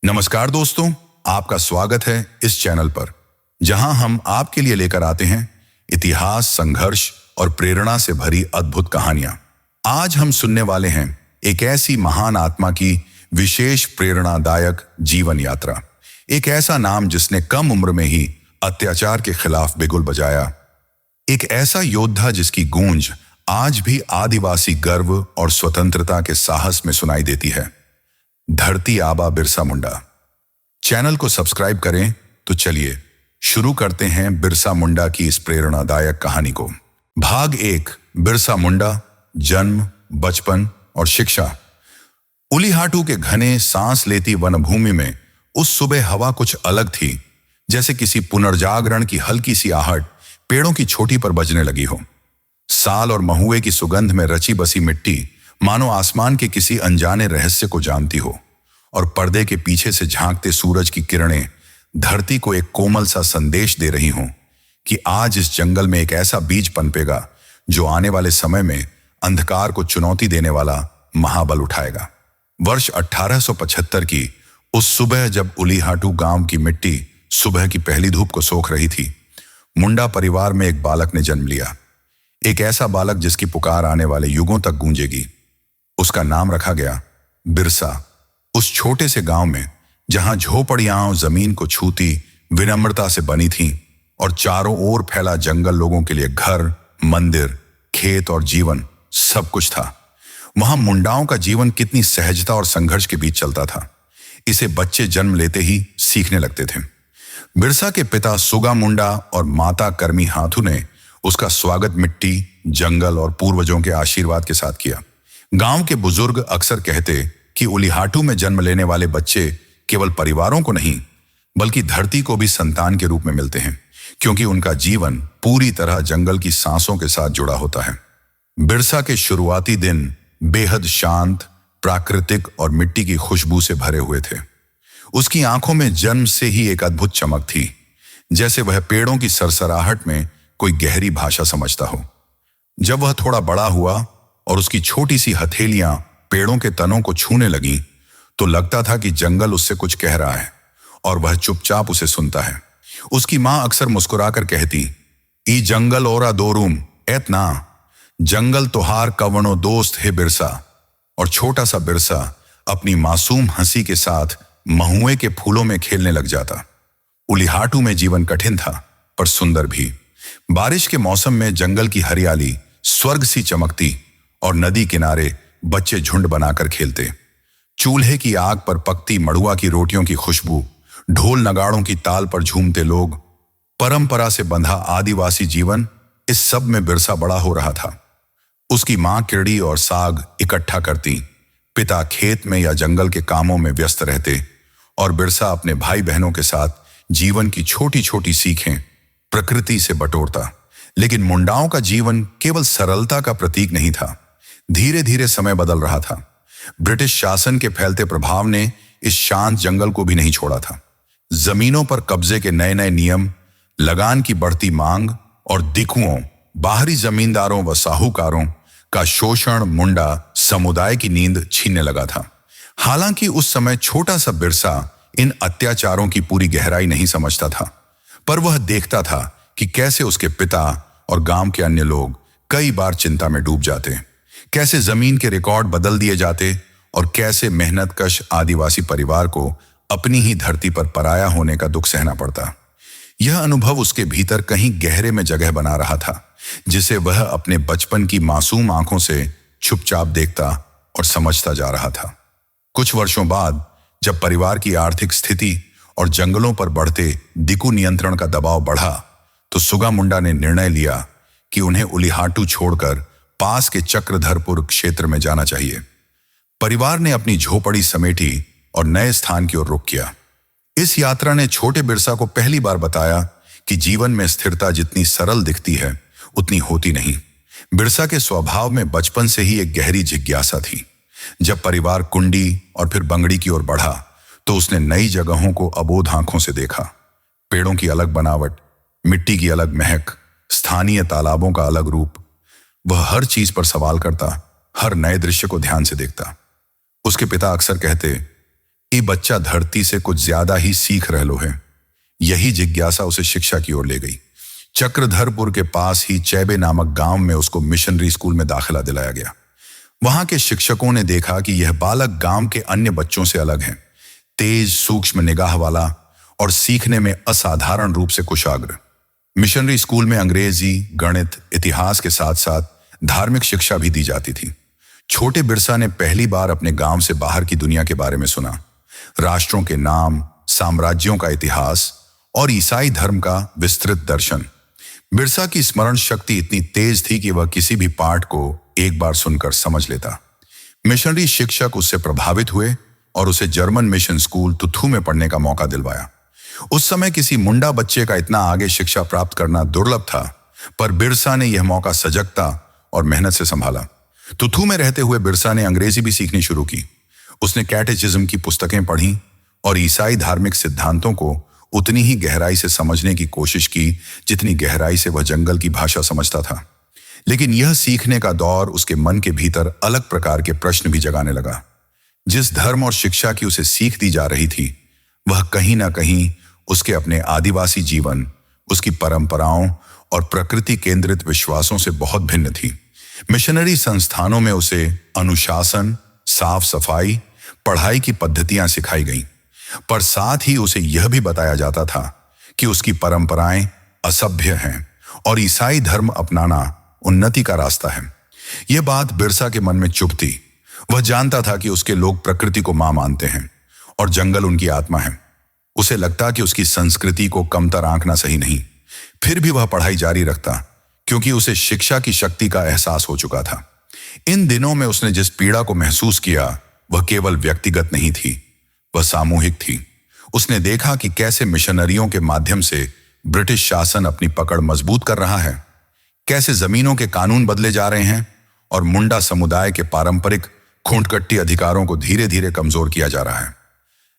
नमस्कार दोस्तों, आपका स्वागत है इस चैनल पर जहां हम आपके लिए लेकर आते हैं इतिहास, संघर्ष और प्रेरणा से भरी अद्भुत कहानियां। आज हम सुनने वाले हैं एक ऐसी महान आत्मा की विशेष प्रेरणादायक जीवन यात्रा। एक ऐसा नाम जिसने कम उम्र में ही अत्याचार के खिलाफ बिगुल बजाया। एक ऐसा योद्धा जिसकी गूंज आज भी आदिवासी गर्व और स्वतंत्रता के साहस में सुनाई देती है। धरती आबा बिरसा मुंडा। चैनल को सब्सक्राइब करें तो चलिए शुरू करते हैं बिरसा मुंडा की इस प्रेरणादायक कहानी को। भाग 1, बिरसा मुंडा, जन्म, बचपन और शिक्षा। उलीहाटू के घने सांस लेती वनभूमि में उस सुबह हवा कुछ अलग थी, जैसे किसी पुनर्जागरण की हल्की सी आहट पेड़ों की चोटी पर बजने लगी हो। साल और महुए की सुगंध में रची बसी मिट्टी मानो आसमान के किसी अनजाने रहस्य को जानती हो, और पर्दे के पीछे से झांकते सूरज की किरणें धरती को एक कोमल सा संदेश दे रही हों कि आज इस जंगल में एक ऐसा बीज पनपेगा जो आने वाले समय में अंधकार को चुनौती देने वाला महाबल उठाएगा। वर्ष 1875 की उस सुबह जब उलीहाटू गांव की मिट्टी सुबह की पहली धूप को सोख रही थी, मुंडा परिवार में एक बालक ने जन्म लिया। एक ऐसा बालक जिसकी पुकार आने वाले युगों तक गूंजेगी। उसका नाम रखा गया बिरसा। उस छोटे से गांव में जहां झोपड़ियां जमीन को छूती विनम्रता से बनी थीं और चारों ओर फैला जंगल लोगों के लिए घर, मंदिर, खेत और जीवन सब कुछ था, वहां मुंडाओं का जीवन कितनी सहजता और संघर्ष के बीच चलता था, इसे बच्चे जन्म लेते ही सीखने लगते थे। बिरसा के पिता सुगा मुंडा और माता कर्मी हाथू ने उसका स्वागत मिट्टी, जंगल और पूर्वजों के आशीर्वाद के साथ किया। गांव के बुजुर्ग अक्सर कहते कि उलीहाटू में जन्म लेने वाले बच्चे केवल परिवारों को नहीं बल्कि धरती को भी संतान के रूप में मिलते हैं, क्योंकि उनका जीवन पूरी तरह जंगल की सांसों के साथ जुड़ा होता है। बिरसा के शुरुआती दिन बेहद शांत, प्राकृतिक और मिट्टी की खुशबू से भरे हुए थे। उसकी आंखों में जन्म से ही एक अद्भुत चमक थी, जैसे वह पेड़ों की सरसराहट में कोई गहरी भाषा समझता हो। जब वह थोड़ा बड़ा हुआ और उसकी छोटी सी हथेलियां पेड़ों के तनों को छूने लगीं, तो लगता था कि जंगल उससे कुछ कह रहा है और वह चुपचाप उसे सुनता है। उसकी मां अक्सर मुस्कुराकर कहती, ई जंगल ओरा दोरूम एतना, जंगल तोहार कवनो दोस्त है बिरसा। और छोटा सा बिरसा अपनी मासूम हंसी के साथ महुए के फूलों में खेलने लग जाता। उलीहाटू में जीवन कठिन था पर सुंदर भी। बारिश के मौसम में जंगल की हरियाली स्वर्ग सी चमकती और नदी किनारे बच्चे झुंड बनाकर खेलते। चूल्हे की आग पर पकती मड़ुआ की रोटियों की खुशबू, ढोल नगाड़ों की ताल पर झूमते लोग, परंपरा से बंधा आदिवासी जीवन, इस सब में बिरसा बड़ा हो रहा था। उसकी मां किरड़ी और साग इकट्ठा करती, पिता खेत में या जंगल के कामों में व्यस्त रहते और बिरसा अपने भाई बहनों के साथ जीवन की छोटी छोटी सीखें प्रकृति से बटोरता। लेकिन मुंडाओं का जीवन केवल सरलता का प्रतीक नहीं था। धीरे धीरे समय बदल रहा था। ब्रिटिश शासन के फैलते प्रभाव ने इस शांत जंगल को भी नहीं छोड़ा था। जमीनों पर कब्जे के नए नए नियम, लगान की बढ़ती मांग और दिकुओं, बाहरी जमींदारों व साहूकारों का शोषण मुंडा समुदाय की नींद छीनने लगा था। हालांकि उस समय छोटा सा बिरसा इन अत्याचारों की पूरी गहराई नहीं समझता था, पर वह देखता था कि कैसे उसके पिता और गांव के अन्य लोग कई बार चिंता में डूब जाते, कैसे जमीन के रिकॉर्ड बदल दिए जाते और कैसे मेहनतकश आदिवासी परिवार को अपनी ही धरती पर पराया होने का दुख सहना पड़ता। यह अनुभव उसके भीतर कहीं गहरे में जगह बना रहा था, जिसे वह अपने बचपन की मासूम आंखों से चुपचाप देखता और समझता जा रहा था। कुछ वर्षों बाद जब परिवार की आर्थिक स्थिति और जंगलों पर बढ़ते दिकू नियंत्रण का दबाव बढ़ा, तो सुगा मुंडा ने निर्णय लिया कि उन्हें उलीहाटू छोड़कर पास के चक्रधरपुर क्षेत्र में जाना चाहिए। परिवार ने अपनी झोपड़ी समेटी और नए स्थान की ओर रुख किया। इस यात्रा ने छोटे बिरसा को पहली बार बताया कि जीवन में स्थिरता जितनी सरल दिखती है उतनी होती नहीं। बिरसा के स्वभाव में बचपन से ही एक गहरी जिज्ञासा थी। जब परिवार कुंडी और फिर बंगड़ी की ओर बढ़ा, तो उसने नई जगहों को अबोध आंखों से देखा। पेड़ों की अलग बनावट, मिट्टी की अलग महक, स्थानीय तालाबों का अलग रूप। वह हर चीज पर सवाल करता, हर नए दृश्य को ध्यान से देखता। उसके पिता अक्सर कहते, कि बच्चा धरती से कुछ ज्यादा ही सीख रहलो है। यही जिज्ञासा उसे शिक्षा की ओर ले गई। चक्रधरपुर के पास ही चैबे नामक गांव में उसको मिशनरी स्कूल में दाखिला दिलाया गया। वहां के शिक्षकों ने देखा कि यह बालक गांव के अन्य बच्चों से अलग है, तेज सूक्ष्म निगाह वाला और सीखने में असाधारण रूप से कुशाग्र। मिशनरी स्कूल में अंग्रेजी, गणित, इतिहास के साथ साथ धार्मिक शिक्षा भी दी जाती थी। छोटे बिरसा ने पहली बार अपने गांव से बाहर की दुनिया के बारे में सुना। राष्ट्रों के नाम, साम्राज्यों का इतिहास और ईसाई धर्म का विस्तृत दर्शन। बिरसा की स्मरण शक्ति इतनी तेज थी कि वह किसी भी पाठ को एक बार सुनकर समझ लेता। मिशनरी शिक्षक उससे प्रभावित हुए और उसे जर्मन मिशन स्कूल तुथु में पढ़ने का मौका दिलवाया। उस समय किसी मुंडा बच्चे का इतना आगे शिक्षा प्राप्त करना दुर्लभ था, पर बिरसा ने यह मौका सजगता और मेहनत से संभाला। तुथु में रहते हुए बिरसा ने अंग्रेजी भी सीखनी शुरू की। उसने कैटेचिज्म की पुस्तकें पढ़ी और ईसाई धार्मिक सिद्धांतों को उतनी ही गहराई से समझने की कोशिश की जितनी गहराई से वह जंगल की भाषा समझता था। लेकिन यह सीखने का दौर उसके मन के भीतर अलग प्रकार के प्रश्न भी जगाने लगा। जिस धर्म और शिक्षा की उसे सीख दी जा रही थी, वह कहीं ना कहीं उसके अपने आदिवासी जीवन, उसकी परंपराओं और प्रकृति केंद्रित विश्वासों से बहुत भिन्न थी। मिशनरी संस्थानों में उसे अनुशासन, साफ सफाई, पढ़ाई की पद्धतियां सिखाई गईं, पर साथ ही उसे यह भी बताया जाता था कि उसकी परंपराएं असभ्य हैं और ईसाई धर्म अपनाना उन्नति का रास्ता है। यह बात बिरसा के मन में चुभ थी। वह जानता था कि उसके लोग प्रकृति को मां मानते हैं और जंगल उनकी आत्मा है। उसे लगता कि उसकी संस्कृति को कमतर आंकना सही नहीं। फिर भी वह पढ़ाई जारी रखता क्योंकि उसे शिक्षा की शक्ति का एहसास हो चुका था। इन दिनों में उसने जिस पीड़ा को महसूस किया वह केवल व्यक्तिगत नहीं थी, वह सामूहिक थी। उसने देखा कि कैसे मिशनरियों के माध्यम से ब्रिटिश शासन अपनी पकड़ मजबूत कर रहा है, कैसे जमीनों के कानून बदले जा रहे हैं और मुंडा समुदाय के पारंपरिक खूंटकट्टी अधिकारों को धीरे धीरे कमजोर किया जा रहा है।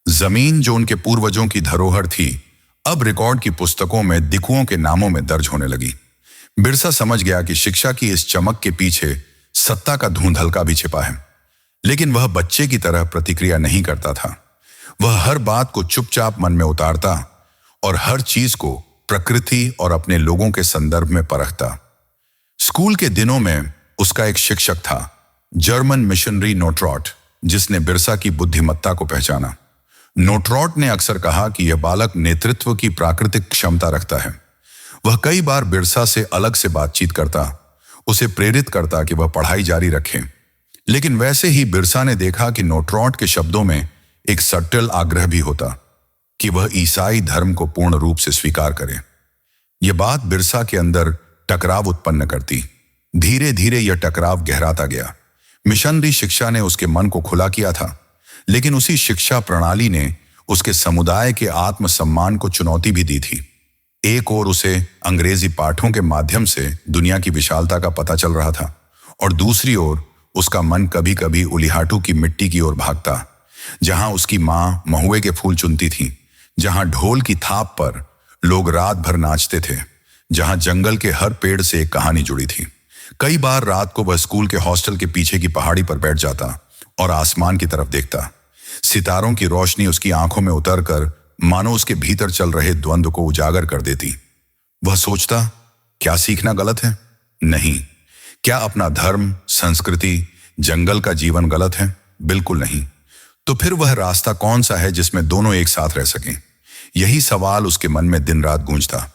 जमीन जो उनके पूर्वजों की धरोहर थी, अब रिकॉर्ड की पुस्तकों में दिकुओं के नामों में दर्ज होने लगी। बिरसा समझ गया कि शिक्षा की इस चमक के पीछे सत्ता का धूंधलका भी छिपा है। लेकिन वह बच्चे की तरह प्रतिक्रिया नहीं करता था। वह हर बात को चुपचाप मन में उतारता और हर चीज को प्रकृति और अपने लोगों के संदर्भ में परखता। स्कूल के दिनों में उसका एक शिक्षक था, जर्मन मिशनरी नोट्रॉट, जिसने बिरसा की बुद्धिमत्ता को पहचाना। नोट्रॉट ने अक्सर कहा कि यह बालक नेतृत्व की प्राकृतिक क्षमता रखता है। वह कई बार बिरसा से अलग से बातचीत करता, उसे प्रेरित करता कि वह पढ़ाई जारी रखे। लेकिन वैसे ही बिरसा ने देखा कि नोट्रॉट के शब्दों में एक सटल आग्रह भी होता कि वह ईसाई धर्म को पूर्ण रूप से स्वीकार करे। यह बात बिरसा के अंदर टकराव उत्पन्न करती। धीरे धीरे यह टकराव गहराता गया। मिशनरी शिक्षा ने उसके मन को खुला किया था, लेकिन उसी शिक्षा प्रणाली ने उसके समुदाय के आत्मसम्मान को चुनौती भी दी थी। एक ओर उसे अंग्रेजी पाठों के माध्यम से दुनिया की विशालता का पता चल रहा था और दूसरी ओर उसका मन कभी कभी उलिहाटू की मिट्टी की ओर भागता, जहां उसकी मां महुए के फूल चुनती थी, जहां ढोल की थाप पर लोग रात भर नाचते थे, जहां जंगल के हर पेड़ से एक कहानी जुड़ी थी। कई बार रात को वह स्कूल के हॉस्टल के पीछे की पहाड़ी पर बैठ जाता और आसमान की तरफ देखता। सितारों की रोशनी उसकी आंखों में उतरकर मानो उसके भीतर चल रहे द्वंद्व को उजागर कर देती। वह सोचता, क्या सीखना गलत है? नहीं। क्या अपना धर्म, संस्कृति, जंगल का जीवन गलत है? बिल्कुल नहीं। तो फिर वह रास्ता कौन सा है जिसमें दोनों एक साथ रह सकें? यही सवाल उसके मन में दिन रात गूंजता।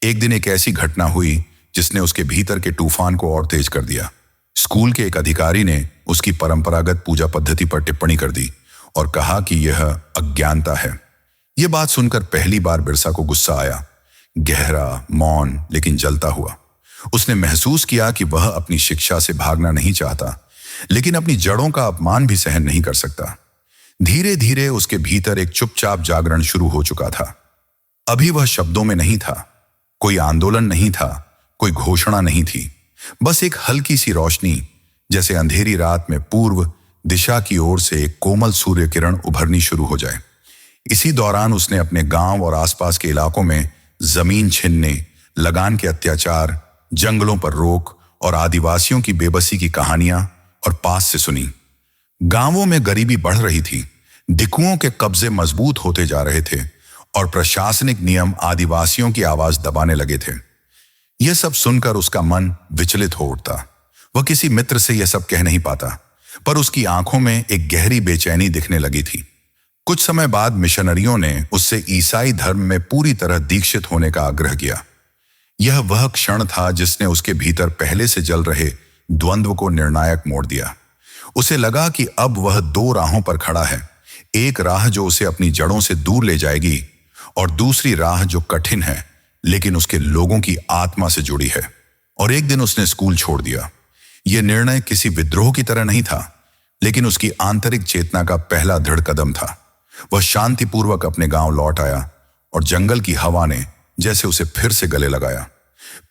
एक दिन एक ऐसी घटना हुई जिसने उसके भीतर के तूफान को और तेज कर दिया। स्कूल के एक अधिकारी ने उसकी परंपरागत पूजा पद्धति पर टिप्पणी कर दी और कहा कि यह अज्ञानता है। यह बात सुनकर पहली बार बिरसा को गुस्सा आया, गहरा, मौन, लेकिन जलता हुआ। उसने महसूस किया कि वह अपनी शिक्षा से भागना नहीं चाहता, लेकिन अपनी जड़ों का अपमान भी सहन नहीं कर सकता। धीरे धीरे उसके भीतर एक चुपचाप जागरण शुरू हो चुका था। अभी वह शब्दों में नहीं था, कोई आंदोलन नहीं था, कोई घोषणा नहीं थी, बस एक हल्की सी रोशनी, जैसे अंधेरी रात में पूर्व दिशा की ओर से एक कोमल सूर्य किरण उभरनी शुरू हो जाए। इसी दौरान उसने अपने गांव और आसपास के इलाकों में जमीन छीनने, लगान के अत्याचार, जंगलों पर रोक और आदिवासियों की बेबसी की कहानियां और पास से सुनी। गांवों में गरीबी बढ़ रही थी, दिकुओं के कब्जे मजबूत होते जा रहे थे और प्रशासनिक नियम आदिवासियों की आवाज दबाने लगे थे। यह सब सुनकर उसका मन विचलित हो उठता। वह किसी मित्र से यह सब कह नहीं पाता, पर उसकी आंखों में एक गहरी बेचैनी दिखने लगी थी। कुछ समय बाद मिशनरियों ने उससे ईसाई धर्म में पूरी तरह दीक्षित होने का आग्रह किया। यह वह क्षण था जिसने उसके भीतर पहले से जल रहे द्वंद्व को निर्णायक मोड़ दिया। उसे लगा कि अब वह दो राहों पर खड़ा है, एक राह जो उसे अपनी जड़ों से दूर ले जाएगी और दूसरी राह जो कठिन है लेकिन उसके लोगों की आत्मा से जुड़ी है। और एक दिन उसने स्कूल छोड़ दिया। यह निर्णय किसी विद्रोह की तरह नहीं था, लेकिन उसकी आंतरिक चेतना का पहला दृढ़ कदम था। वह शांतिपूर्वक अपने गांव लौट आया और जंगल की हवा ने जैसे उसे फिर से गले लगाया।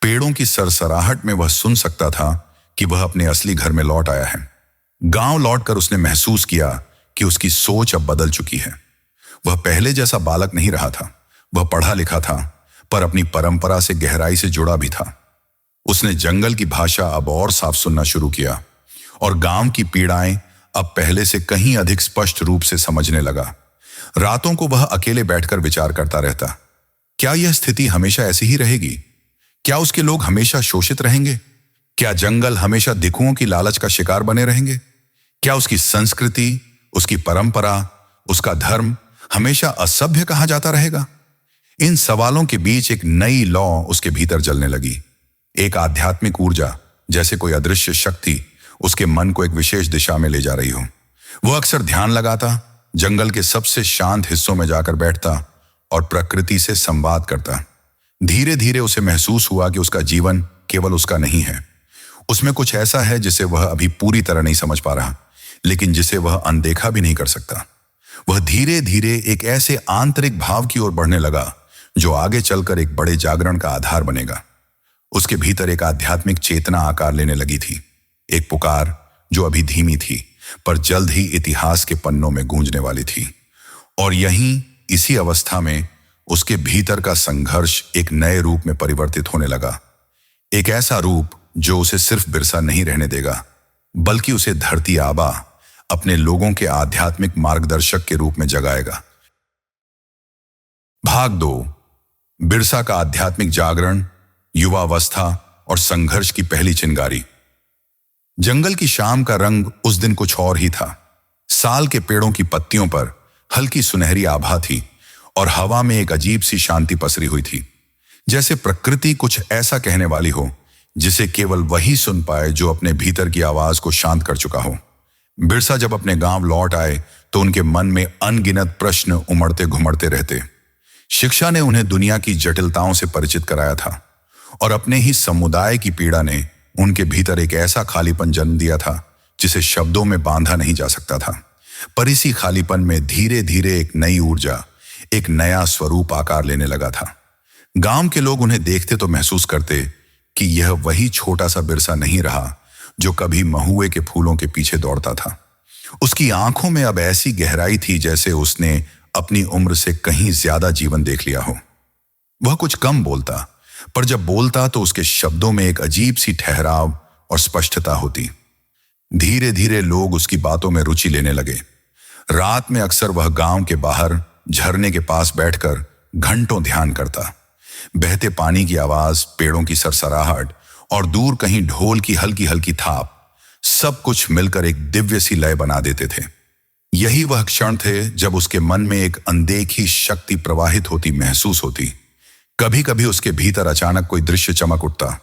पेड़ों की सरसराहट में वह सुन सकता था कि वह अपने असली घर में लौट आया है। गांव लौटकर उसने महसूस किया कि उसकी सोच अब बदल चुकी है। वह पहले जैसा बालक नहीं रहा था। वह पढ़ा लिखा था, पर अपनी परंपरा से गहराई से जुड़ा भी था। उसने जंगल की भाषा अब और साफ सुनना शुरू किया और गांव की पीड़ाएं अब पहले से कहीं अधिक स्पष्ट रूप से समझने लगा। रातों को वह अकेले बैठकर विचार करता रहता। क्या यह स्थिति हमेशा ऐसी ही रहेगी? क्या उसके लोग हमेशा शोषित रहेंगे? क्या जंगल हमेशा दिकुओं की लालच का शिकार बने रहेंगे? क्या उसकी संस्कृति, उसकी परंपरा, उसका धर्म हमेशा असभ्य कहा जाता रहेगा? इन सवालों के बीच एक नई लौ उसके भीतर जलने लगी। एक आध्यात्मिक ऊर्जा, जैसे कोई अदृश्य शक्ति उसके मन को एक विशेष दिशा में ले जा रही हो। वो अक्सर ध्यान लगाता, जंगल के सबसे शांत हिस्सों में जाकर बैठता और प्रकृति से संवाद करता। धीरे धीरे उसे महसूस हुआ कि उसका जीवन केवल उसका नहीं है। उसमें कुछ ऐसा है जिसे वह अभी पूरी तरह नहीं समझ पा रहा, लेकिन जिसे वह अनदेखा भी नहीं कर सकता। वह धीरे धीरे एक ऐसे आंतरिक भाव की ओर बढ़ने लगा जो आगे चलकर एक बड़े जागरण का आधार बनेगा। उसके भीतर एक आध्यात्मिक चेतना आकार लेने लगी थी, एक पुकार जो अभी धीमी थी पर जल्द ही इतिहास के पन्नों में गूंजने वाली थी। और यहीं इसी अवस्था में उसके भीतर का संघर्ष एक नए रूप में परिवर्तित होने लगा। एक ऐसा रूप जो उसे सिर्फ बिरसा नहीं रहने देगा, बल्कि उसे धरती आबा, अपने लोगों के आध्यात्मिक मार्गदर्शक के रूप में जगाएगा। भाग 2। बिरसा का आध्यात्मिक जागरण, युवावस्था और संघर्ष की पहली चिंगारी। जंगल की शाम का रंग उस दिन कुछ और ही था। साल के पेड़ों की पत्तियों पर हल्की सुनहरी आभा थी और हवा में एक अजीब सी शांति पसरी हुई थी, जैसे प्रकृति कुछ ऐसा कहने वाली हो जिसे केवल वही सुन पाए जो अपने भीतर की आवाज को शांत कर चुका हो। बिरसा जब अपने गांव लौट आए तो उनके मन में अनगिनत प्रश्न उमड़ते घुमड़ते रहते। शिक्षा ने उन्हें दुनिया की जटिलताओं से परिचित कराया था और अपने ही समुदाय की पीड़ा ने उनके भीतर एक ऐसा खालीपन जन्म दिया था जिसे शब्दों में बांधा नहीं जा सकता था। पर इसी खालीपन में धीरे धीरे एक नई ऊर्जा, एक नया स्वरूप आकार लेने लगा था। गांव के लोग उन्हें देखते तो महसूस करते कि यह वही छोटा सा बिरसा नहीं रहा जो कभी महुए के फूलों के पीछे दौड़ता था। उसकी आंखों में अब ऐसी गहराई थी जैसे उसने अपनी उम्र से कहीं ज्यादा जीवन देख लिया हो। वह कुछ कम बोलता, पर जब बोलता तो उसके शब्दों में एक अजीब सी ठहराव और स्पष्टता होती। धीरे धीरे लोग उसकी बातों में रुचि लेने लगे। रात में अक्सर वह गांव के बाहर झरने के पास बैठकर घंटों ध्यान करता। बहते पानी की आवाज, पेड़ों की सरसराहट और दूर कहीं ढोल की हल्की हल्की थाप, सब कुछ मिलकर एक दिव्य सी लय बना देते थे। यही वह क्षण थे जब उसके मन में एक अनदेखी शक्ति प्रवाहित होती महसूस होती। कभी कभी उसके भीतर अचानक कोई दृश्य चमक उठता।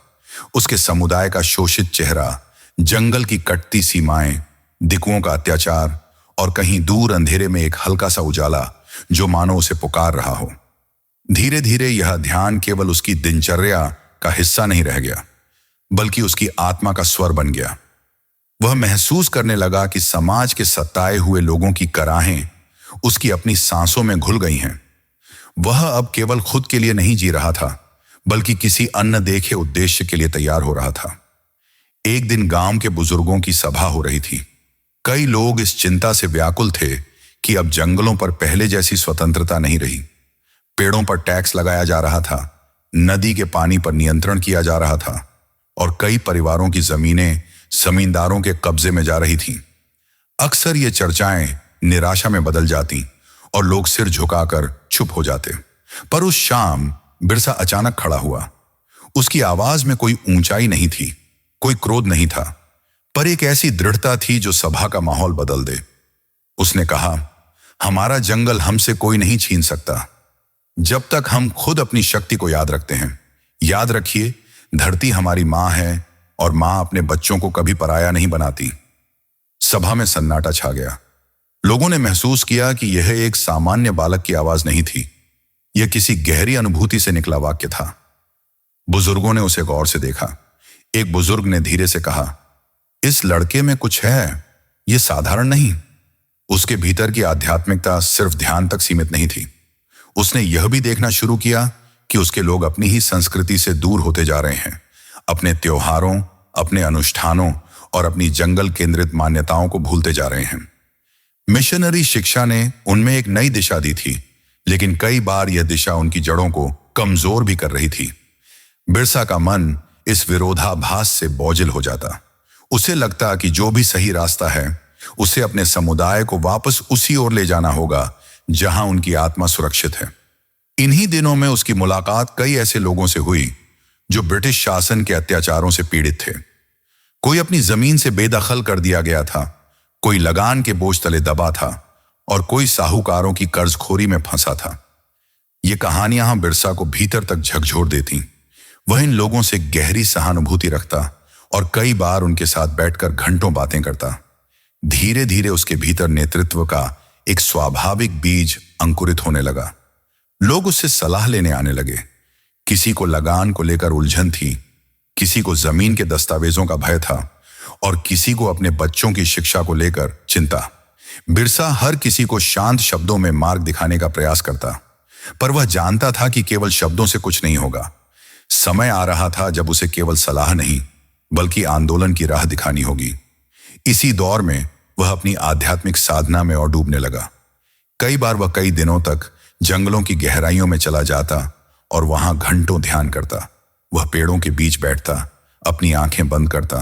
उसके समुदाय का शोषित चेहरा, जंगल की कटती सीमाएं, दिकुओं का अत्याचार और कहीं दूर अंधेरे में एक हल्का सा उजाला जो मानो उसे पुकार रहा हो। धीरे धीरे यह ध्यान केवल उसकी दिनचर्या का हिस्सा नहीं रह गया, बल्कि उसकी आत्मा का स्वर बन गया। वह महसूस करने लगा कि समाज के सताए हुए लोगों की कराहें उसकी अपनी सांसों में घुल गई हैं। वह अब केवल खुद के लिए नहीं जी रहा था, बल्कि किसी अन्य देखे उद्देश्य के लिए तैयार हो रहा था। एक दिन गांव के बुजुर्गों की सभा हो रही थी। कई लोग इस चिंता से व्याकुल थे कि अब जंगलों पर पहले जैसी स्वतंत्रता नहीं रही। पेड़ों पर टैक्स लगाया जा रहा था, नदी के पानी पर नियंत्रण किया जा रहा था और कई परिवारों की जमीनें जमींदारों के कब्जे में जा रही थीं। अक्सर ये चर्चाएं निराशा में बदल जाती और लोग सिर झुकाकर चुप हो जाते। पर उस शाम बिरसा अचानक खड़ा हुआ। उसकी आवाज में कोई ऊंचाई नहीं थी, कोई क्रोध नहीं था, पर एक ऐसी दृढ़ता थी जो सभा का माहौल बदल दे। उसने कहा, हमारा जंगल हमसे कोई नहीं छीन सकता जब तक हम खुद अपनी शक्ति को याद रखते हैं। याद रखिए, धरती हमारी मां है और मां अपने बच्चों को कभी पराया नहीं बनाती। सभा में सन्नाटा छा गया। लोगों ने महसूस किया कि यह एक सामान्य बालक की आवाज नहीं थी, यह किसी गहरी अनुभूति से निकला वाक्य था। बुजुर्गों ने उसे गौर से देखा। एक बुजुर्ग ने धीरे से कहा, इस लड़के में कुछ है, यह साधारण नहीं। उसके भीतर की आध्यात्मिकता सिर्फ ध्यान तक सीमित नहीं थी। उसने यह भी देखना शुरू किया कि उसके लोग अपनी ही संस्कृति से दूर होते जा रहे हैं, अपने त्योहारों, अपने अनुष्ठानों और अपनी जंगल केंद्रित मान्यताओं को भूलते जा रहे हैं। मिशनरी शिक्षा ने उनमें एक नई दिशा दी थी, लेकिन कई बार यह दिशा उनकी जड़ों को कमजोर भी कर रही थी। बिरसा का मन इस विरोधाभास से बोझिल हो जाता। उसे लगता कि जो भी सही रास्ता है, उसे अपने समुदाय को वापस उसी ओर ले जाना होगा जहां उनकी आत्मा सुरक्षित है। इन्हीं दिनों में उसकी मुलाकात कई ऐसे लोगों से हुई जो ब्रिटिश शासन के अत्याचारों से पीड़ित थे। कोई अपनी जमीन से बेदखल कर दिया गया था, कोई लगान के बोझ तले दबा था और कोई साहूकारों की कर्जखोरी में फंसा था। ये कहानियां बिरसा को भीतर तक झकझोर देती। वह इन लोगों से गहरी सहानुभूति रखता और कई बार उनके साथ बैठकर घंटों बातें करता। धीरे धीरे उसके भीतर नेतृत्व का एक स्वाभाविक बीज अंकुरित होने लगा। लोग उससे सलाह लेने आने लगे। किसी को लगान को लेकर उलझन थी, किसी को जमीन के दस्तावेजों का भय था और किसी को अपने बच्चों की शिक्षा को लेकर चिंता। बिरसा हर किसी को शांत शब्दों में मार्ग दिखाने का प्रयास करता, पर वह जानता था कि केवल शब्दों से कुछ नहीं होगा। समय आ रहा था जब उसे केवल सलाह नहीं बल्कि आंदोलन की राह दिखानी होगी। इसी दौर में वह अपनी आध्यात्मिक साधना में और डूबने लगा। कई बार वह कई दिनों तक जंगलों की गहराइयों में चला जाता और वहां घंटों ध्यान करता। वह पेड़ों के बीच बैठता, अपनी आंखें बंद करता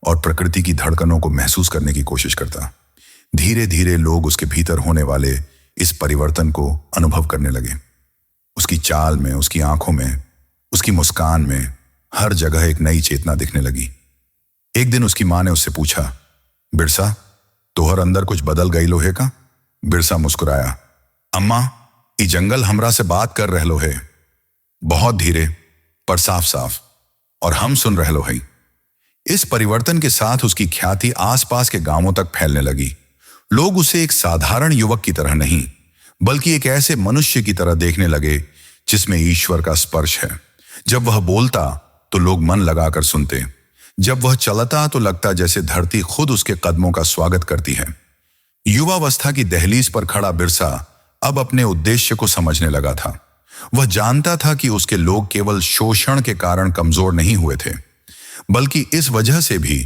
और प्रकृति की धड़कनों को महसूस करने की कोशिश करता। धीरे धीरे लोग उसके भीतर होने वाले इस परिवर्तन को अनुभव करने लगे। उसकी चाल में, उसकी आंखों में, उसकी मुस्कान में हर जगह एक नई चेतना दिखने लगी। एक दिन उसकी मां ने उससे पूछा, बिरसा, तोहर अंदर कुछ बदल गई लोहे का? बिरसा मुस्कुराया, अम्मा, ई जंगल हमरा से बात कर रहलो है, बहुत धीरे पर साफ साफ, और हम सुन रहलो है। इस परिवर्तन के साथ उसकी ख्याति आसपास के गांवों तक फैलने लगी। लोग उसे एक साधारण युवक की तरह नहीं बल्कि एक ऐसे मनुष्य की तरह देखने लगे जिसमें ईश्वर का स्पर्श है। जब वह बोलता तो लोग मन लगाकर सुनते। जब वह चलता तो लगता जैसे धरती खुद उसके कदमों का स्वागत करती है। युवावस्था की दहलीज पर खड़ा बिरसा अब अपने उद्देश्य को समझने लगा था। वह जानता था कि उसके लोग केवल शोषण के कारण कमजोर नहीं हुए थे, बल्कि इस वजह से भी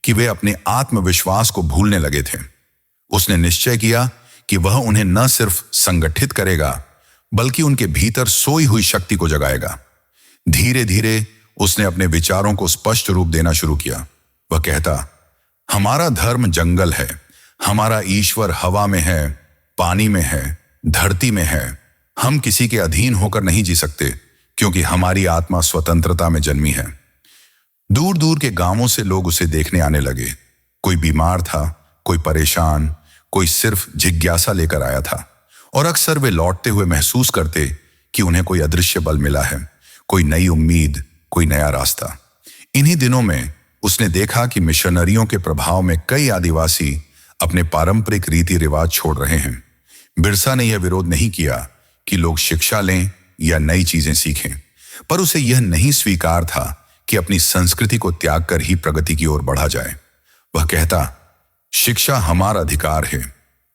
कि वे अपने आत्मविश्वास को भूलने लगे थे। उसने निश्चय किया कि वह उन्हें न सिर्फ संगठित करेगा बल्कि उनके भीतर सोई हुई शक्ति को जगाएगा। धीरे धीरे उसने अपने विचारों को स्पष्ट रूप देना शुरू किया। वह कहता, हमारा धर्म जंगल है, हमारा ईश्वर हवा में है, पानी में है, धरती में है। हम किसी के अधीन होकर नहीं जी सकते क्योंकि हमारी आत्मा स्वतंत्रता में जन्मी है। दूर दूर के गांवों से लोग उसे देखने आने लगे। कोई बीमार था, कोई परेशान, कोई सिर्फ जिज्ञासा लेकर आया था, और अक्सर वे लौटते हुए महसूस करते कि उन्हें कोई अदृश्य बल मिला है, कोई नई उम्मीद, कोई नया रास्ता। इन्हीं दिनों में उसने देखा कि मिशनरियों के प्रभाव में कई आदिवासी अपने पारंपरिक रीति रिवाज छोड़ रहे हैं। बिरसा ने यह विरोध नहीं किया कि लोग शिक्षा लें या नई चीजें सीखें, पर उसे यह नहीं स्वीकार था कि अपनी संस्कृति को त्याग कर ही प्रगति की ओर बढ़ा जाए। वह कहता, शिक्षा हमारा अधिकार है,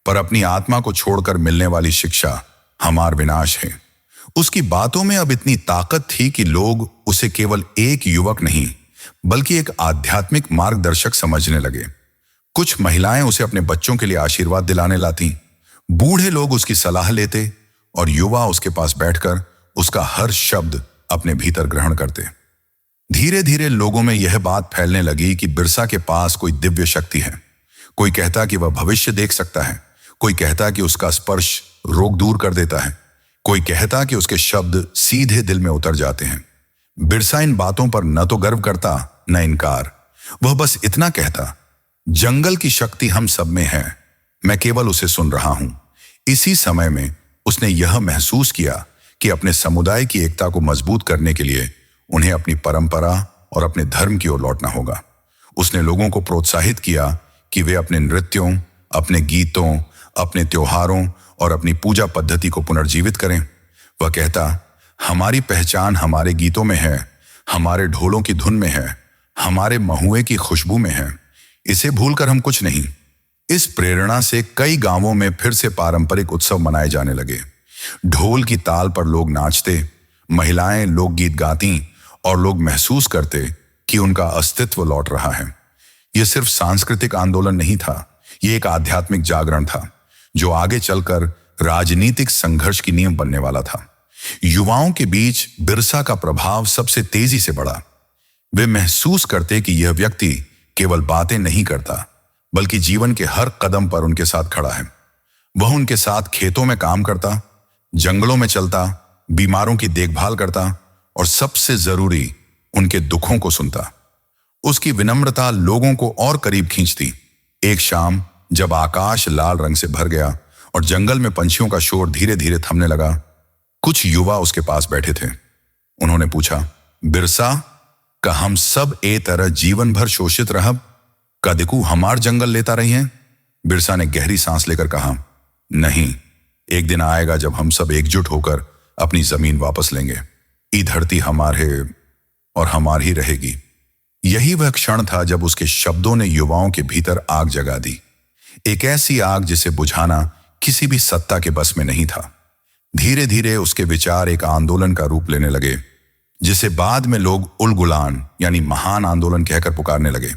पर अपनी आत्मा को छोड़कर मिलने वाली शिक्षा हमारा विनाश है। उसकी बातों में अब इतनी ताकत थी कि लोग उसे केवल एक युवक नहीं बल्कि एक आध्यात्मिक मार्गदर्शक समझने लगे। कुछ महिलाएं उसे अपने बच्चों के लिए आशीर्वाद दिलाने लाती, बूढ़े लोग उसकी सलाह लेते और युवा उसके पास बैठकर उसका हर शब्द अपने भीतर ग्रहण करते। धीरे धीरे लोगों में यह बात फैलने लगी कि बिरसा के पास कोई दिव्य शक्ति है। कोई कहता कि वह भविष्य देख सकता है, कोई कहता कि उसका स्पर्श रोग दूर कर देता है, कोई कहता कि उसके शब्द सीधे दिल में उतर जाते हैं। बिरसा इन बातों पर न तो गर्व करता न इनकार। वह बस इतना कहता, जंगल की शक्ति हम सब में है, मैं केवल उसे सुन रहा हूं। इसी समय में उसने यह महसूस किया कि अपने समुदाय की एकता को मजबूत करने के लिए उन्हें अपनी परंपरा और अपने धर्म की ओर लौटना होगा। उसने लोगों को प्रोत्साहित किया कि वे अपने नृत्यों, अपने गीतों, अपने त्योहारों और अपनी पूजा पद्धति को पुनर्जीवित करें। वह कहता, हमारी पहचान हमारे गीतों में है, हमारे ढोलों की धुन में है, हमारे महुए की खुशबू में है। इसे भूलकर हम कुछ नहीं। इस प्रेरणा से कई गांवों में फिर से पारंपरिक उत्सव मनाए जाने लगे। ढोल की ताल पर लोग नाचते, महिलाएं लोकगीत गाती और लोग महसूस करते कि उनका अस्तित्व लौट रहा है। यह सिर्फ सांस्कृतिक आंदोलन नहीं था, यह एक आध्यात्मिक जागरण था जो आगे चलकर राजनीतिक संघर्ष की नींव बनने वाला था। युवाओं के बीच बिरसा का प्रभाव सबसे तेजी से बढ़ा। वे महसूस करते कि यह व्यक्ति केवल बातें नहीं करता, बल्कि जीवन के हर कदम पर उनके साथ खड़ा है। वह उनके साथ खेतों में काम करता, जंगलों में चलता, बीमारों की देखभाल करता और सबसे जरूरी उनके दुखों को सुनता। उसकी विनम्रता लोगों को और करीब खींचती। एक शाम जब आकाश लाल रंग से भर गया और जंगल में पंछियों का शोर धीरे धीरे थमने लगा, कुछ युवा उसके पास बैठे थे। उन्होंने पूछा, बिरसा, का हम सब ए तरह जीवन भर शोषित रहब? का दिकू हमार जंगल लेता रही हैं? बिरसा ने गहरी सांस लेकर कहा, नहीं, एक दिन आएगा जब हम सब एकजुट होकर अपनी जमीन वापस लेंगे। ई धरती हमार है और हमार ही रहेगी। यही वह क्षण था जब उसके शब्दों ने युवाओं के भीतर आग जगा दी। एक ऐसी आग जिसे बुझाना किसी भी सत्ता के बस में नहीं था। धीरे धीरे उसके विचार एक आंदोलन का रूप लेने लगे, जिसे बाद में लोग उलगुलान यानी महान आंदोलन कहकर पुकारने लगे।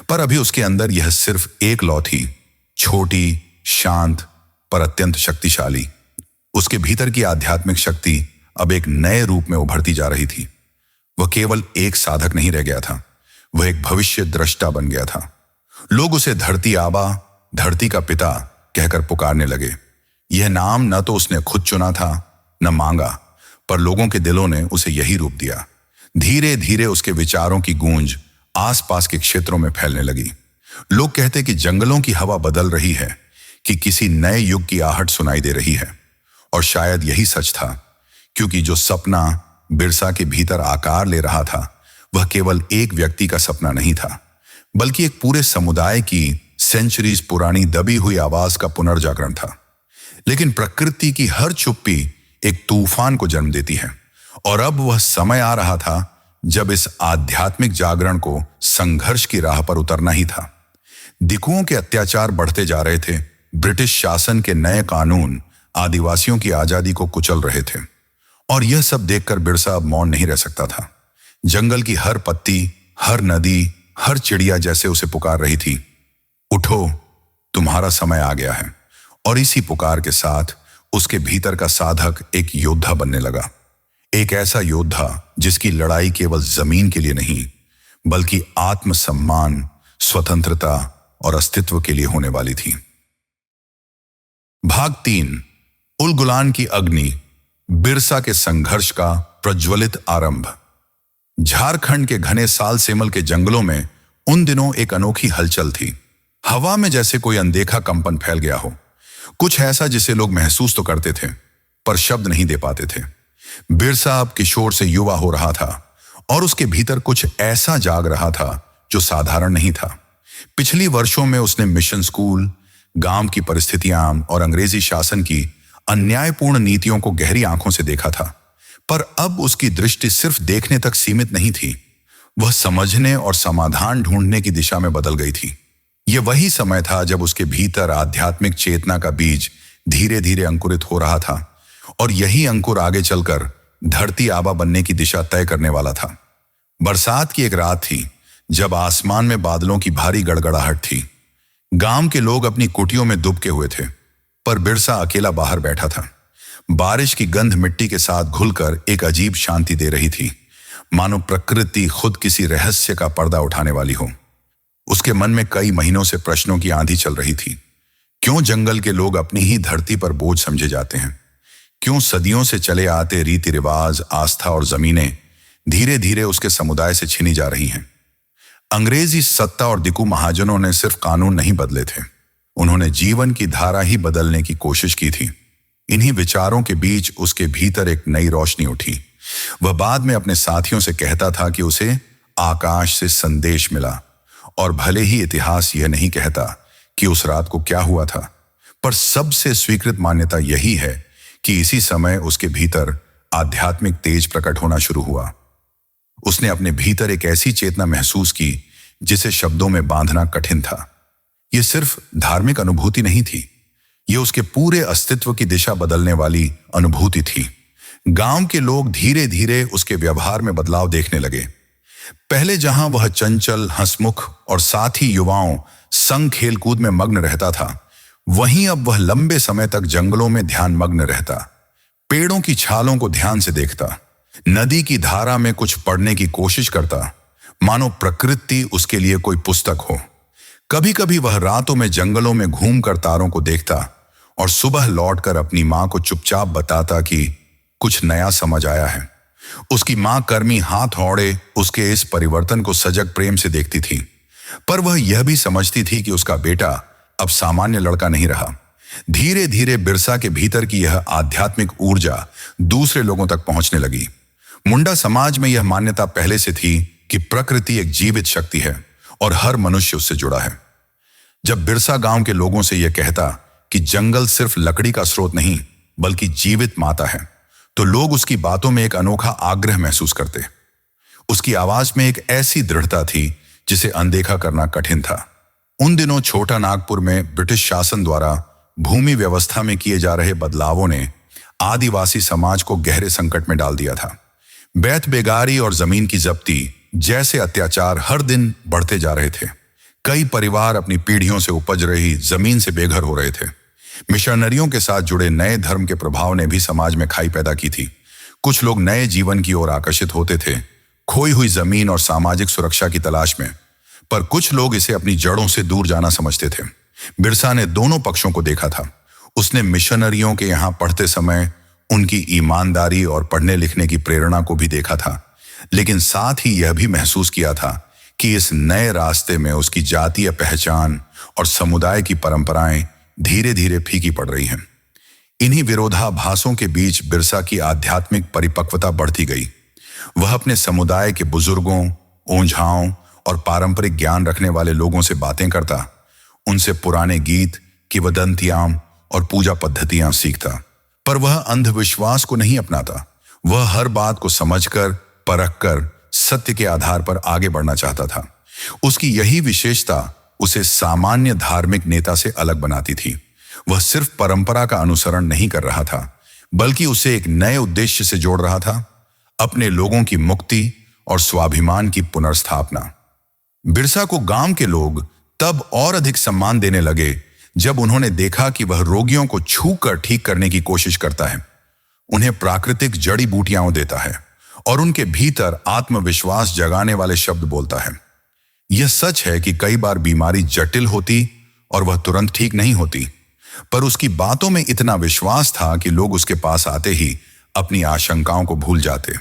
पर अभी उसके अंदर यह सिर्फ एक लौ थी, छोटी, शांत पर अत्यंत शक्तिशाली। उसके भीतर की आध्यात्मिक शक्ति अब एक नए रूप में उभरती जा रही थी। वह केवल एक साधक नहीं रह गया था, वह एक भविष्य दृष्टा बन गया था। लोग उसे धरती आबा, धरती का पिता कहकर पुकारने लगे। यह नाम न तो उसने खुद चुना था न मांगा, पर लोगों के दिलों ने उसे यही रूप दिया। धीरे धीरे उसके विचारों की गूंज आसपास के क्षेत्रों में फैलने लगी। लोग कहते कि जंगलों की हवा बदल रही है, कि किसी नए युग की आहट सुनाई दे रही है। और शायद यही सच था, क्योंकि जो सपना बिरसा के भीतर आकार ले रहा था वह केवल एक व्यक्ति का सपना नहीं था, बल्कि एक पूरे समुदाय की सेंचुरीज पुरानी दबी हुई आवाज का पुनर्जागरण था। लेकिन प्रकृति की हर चुप्पी एक तूफान को जन्म देती है, और अब वह समय आ रहा था जब इस आध्यात्मिक जागरण को संघर्ष की राह पर उतरना ही था। दिकुओं के अत्याचार बढ़ते जा रहे थे। ब्रिटिश शासन के नए कानून आदिवासियों की आजादी को कुचल रहे थे, और यह सब देखकर बिरसा अब मौन नहीं रह सकता था। जंगल की हर पत्ती, हर नदी, हर चिड़िया जैसे उसे पुकार रही थी, उठो, तुम्हारा समय आ गया है। और इसी पुकार के साथ उसके भीतर का साधक एक योद्धा बनने लगा। एक ऐसा योद्धा जिसकी लड़ाई केवल जमीन के लिए नहीं, बल्कि आत्मसम्मान, स्वतंत्रता और अस्तित्व के लिए होने वाली थी। भाग 3, उलगुलान की अग्नि, बिरसा के संघर्ष का प्रज्वलित आरंभ। झारखंड के घने सालसेमल के जंगलों में उन दिनों एक अनोखी हलचल थी। हवा में जैसे कोई अनदेखा कंपन फैल गया हो, कुछ ऐसा जिसे लोग महसूस तो करते थे पर शब्द नहीं दे पाते थे। बिरसा अब किशोर से युवा हो रहा था, और उसके भीतर कुछ ऐसा जाग रहा था जो साधारण नहीं था। पिछली वर्षों में उसने मिशन स्कूल, गांव की परिस्थितियां और अंग्रेजी शासन की अन्यायपूर्ण नीतियों को गहरी आंखों से देखा था, पर अब उसकी दृष्टि सिर्फ देखने तक सीमित नहीं थी। वह समझने और समाधान ढूंढने की दिशा में बदल गई थी। यह वही समय था जब उसके भीतर आध्यात्मिक चेतना का बीज धीरे धीरे अंकुरित हो रहा था, और यही अंकुर आगे चलकर धरती आबा बनने की दिशा तय करने वाला था। बरसात की एक रात थी जब आसमान में बादलों की भारी गड़गड़ाहट थी। गांव के लोग अपनी कुटियों में दुबके हुए थे, पर बिरसा अकेला बाहर बैठा था। बारिश की गंध मिट्टी के साथ घुलकर एक अजीब शांति दे रही थी, मानो प्रकृति खुद किसी रहस्य का पर्दा उठाने वाली हो। उसके मन में कई महीनों से प्रश्नों की आंधी चल रही थी। क्यों जंगल के लोग अपनी ही धरती पर बोझ समझे जाते हैं? क्यों सदियों से चले आते रीति रिवाज, आस्था और जमीनें धीरे धीरे उसके समुदाय से छिनी जा रही हैं? अंग्रेजी सत्ता और दिकू महाजनों ने सिर्फ कानून नहीं बदले थे, उन्होंने जीवन की धारा ही बदलने की कोशिश की थी। इन्हीं विचारों के बीच उसके भीतर एक नई रोशनी उठी। वह बाद में अपने साथियों से कहता था कि उसे आकाश से संदेश मिला, और भले ही इतिहास यह नहीं कहता कि उस रात को क्या हुआ था, पर सबसे स्वीकृत मान्यता यही है कि इसी समय उसके भीतर आध्यात्मिक तेज प्रकट होना शुरू हुआ। उसने अपने भीतर एक ऐसी चेतना महसूस की जिसे शब्दों में बांधना कठिन था। यह सिर्फ धार्मिक अनुभूति नहीं थी, यह उसके पूरे अस्तित्व की दिशा बदलने वाली अनुभूति थी। गांव के लोग धीरे धीरे उसके व्यवहार में बदलाव देखने लगे। पहले जहां वह चंचल, हंसमुख और साथ ही युवाओं संग खेलकूद में मग्न रहता था, वहीं अब वह लंबे समय तक जंगलों में ध्यानमग्न रहता, पेड़ों की छालों को ध्यान से देखता, नदी की धारा में कुछ पढ़ने की कोशिश करता, मानो प्रकृति उसके लिए कोई पुस्तक हो। कभी कभी वह रातों में जंगलों में घूमकर तारों को देखता और सुबह लौटकर अपनी मां को चुपचाप बताता कि कुछ नया समझ आया है। उसकी मां कर्मी हाथ औड़े उसके इस परिवर्तन को सजग प्रेम से देखती थी, पर वह यह भी समझती थी कि उसका बेटा अब सामान्य लड़का नहीं रहा। धीरे धीरे बिरसा के भीतर की यह आध्यात्मिक ऊर्जा दूसरे लोगों तक पहुंचने लगी। मुंडा समाज में यह मान्यता पहले से थी कि प्रकृति एक जीवित शक्ति है और हर मनुष्य उससे जुड़ा है। जब बिरसा गांव के लोगों से यह कहता कि जंगल सिर्फ लकड़ी का स्रोत नहीं बल्कि जीवित माता है, तो लोग उसकी बातों में एक अनोखा आग्रह महसूस करते। उसकी आवाज में एक ऐसी दृढ़ता थी जिसे अनदेखा करना कठिन था। उन दिनों छोटा नागपुर में ब्रिटिश शासन द्वारा भूमि व्यवस्था में किए जा रहे बदलावों ने आदिवासी समाज को गहरे संकट में डाल दिया था। बैत बेगारी और जमीन की जब्ती जैसे अत्याचार हर दिन बढ़ते जा रहे थे। कई परिवार अपनी पीढ़ियों से उपज रही जमीन से बेघर हो रहे थे। मिशनरियों के साथ जुड़े नए धर्म के प्रभाव ने भी समाज में खाई पैदा की थी। कुछ लोग नए जीवन की ओर आकर्षित होते थे, खोई हुई जमीन और सामाजिक सुरक्षा की तलाश में, पर कुछ लोग इसे अपनी जड़ों से दूर जाना समझते थे। बिरसा ने दोनों पक्षों को देखा था। उसने मिशनरियों के यहाँ पढ़ते समय उनकी ईमानदारी और पढ़ने लिखने की प्रेरणा को भी देखा था, लेकिन साथ ही यह भी महसूस किया था कि इस नए रास्ते में उसकी जातीय पहचान और समुदाय की परंपराएं धीरे धीरे फीकी पड़ रही हैं। इन्हीं विरोधाभासों के बीच बिरसा की आध्यात्मिक परिपक्वता बढ़ती गई। वह अपने समुदाय के बुजुर्गों, ओंझाओं और पारंपरिक ज्ञान रखने वाले लोगों से बातें करता, उनसे पुराने गीत, किंवदंतियां और पूजा पद्धतियां सीखता। पर वह अंधविश्वास को नहीं अपनाता। वह हर बात को समझकर, परखकर, सत्य के आधार पर आगे बढ़ना चाहता था। उसकी यही विशेषता उसे सामान्य धार्मिक नेता से अलग बनाती थी। वह सिर्फ परंपरा का अनुसरण नहीं कर रहा था, बल्कि उसे एक नए उद्देश्य से जोड़ रहा था, अपने लोगों की मुक्ति और स्वाभिमान की पुनर्स्थापना। बिरसा को गांव के लोग तब और अधिक सम्मान देने लगे जब उन्होंने देखा कि वह रोगियों को छूकर ठीक करने की कोशिश करता है, उन्हें प्राकृतिक जड़ी बूटियां देता है और उनके भीतर आत्मविश्वास जगाने वाले शब्द बोलता है। यह सच है कि कई बार बीमारी जटिल होती और वह तुरंत ठीक नहीं होती, पर उसकी बातों में इतना विश्वास था कि लोग उसके पास आते ही अपनी आशंकाओं को भूल जाते।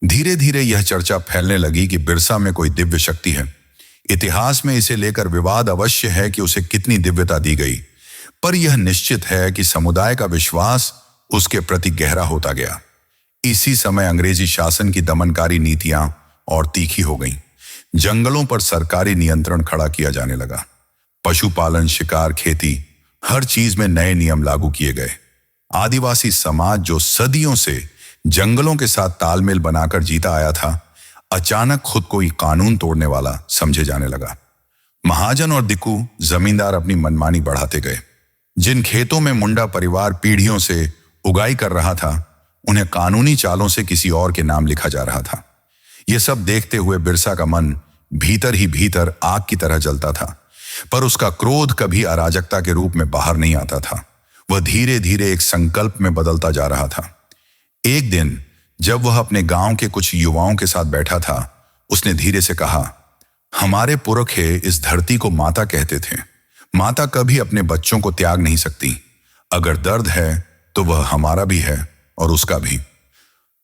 धीरे धीरे यह चर्चा फैलने लगी कि बिरसा में कोई दिव्य शक्ति है। इतिहास में इसे लेकर विवाद अवश्य है कि उसे कितनी दिव्यता दी गई, पर यह निश्चित है कि समुदाय का विश्वास उसके प्रति गहरा होता गया। इसी समय अंग्रेजी शासन की दमनकारी नीतियां और तीखी हो गईं। जंगलों पर सरकारी नियंत्रण खड़ा किया जाने लगा। पशुपालन, शिकार, खेती, हर चीज में नए नियम लागू किए गए। आदिवासी समाज जो सदियों से जंगलों के साथ तालमेल बनाकर जीता आया था, अचानक खुद को ही कानून तोड़ने वाला समझे जाने लगा। महाजन और दिक्कू जमींदार अपनी मनमानी बढ़ाते गए। जिन खेतों में मुंडा परिवार पीढ़ियों से उगाई कर रहा था, उन्हें कानूनी चालों से किसी और के नाम लिखा जा रहा था। यह सब देखते हुए बिरसा का मन भीतर ही भीतर आग की तरह जलता था, पर उसका क्रोध कभी अराजकता के रूप में बाहर नहीं आता था। वह धीरे धीरे एक संकल्प में बदलता जा रहा था। एक दिन जब वह अपने गांव के कुछ युवाओं के साथ बैठा था, उसने धीरे से कहा, हमारे पुरखे इस धरती को माता कहते थे, माता कभी अपने बच्चों को त्याग नहीं सकती। अगर दर्द है तो वह हमारा भी है और उसका भी।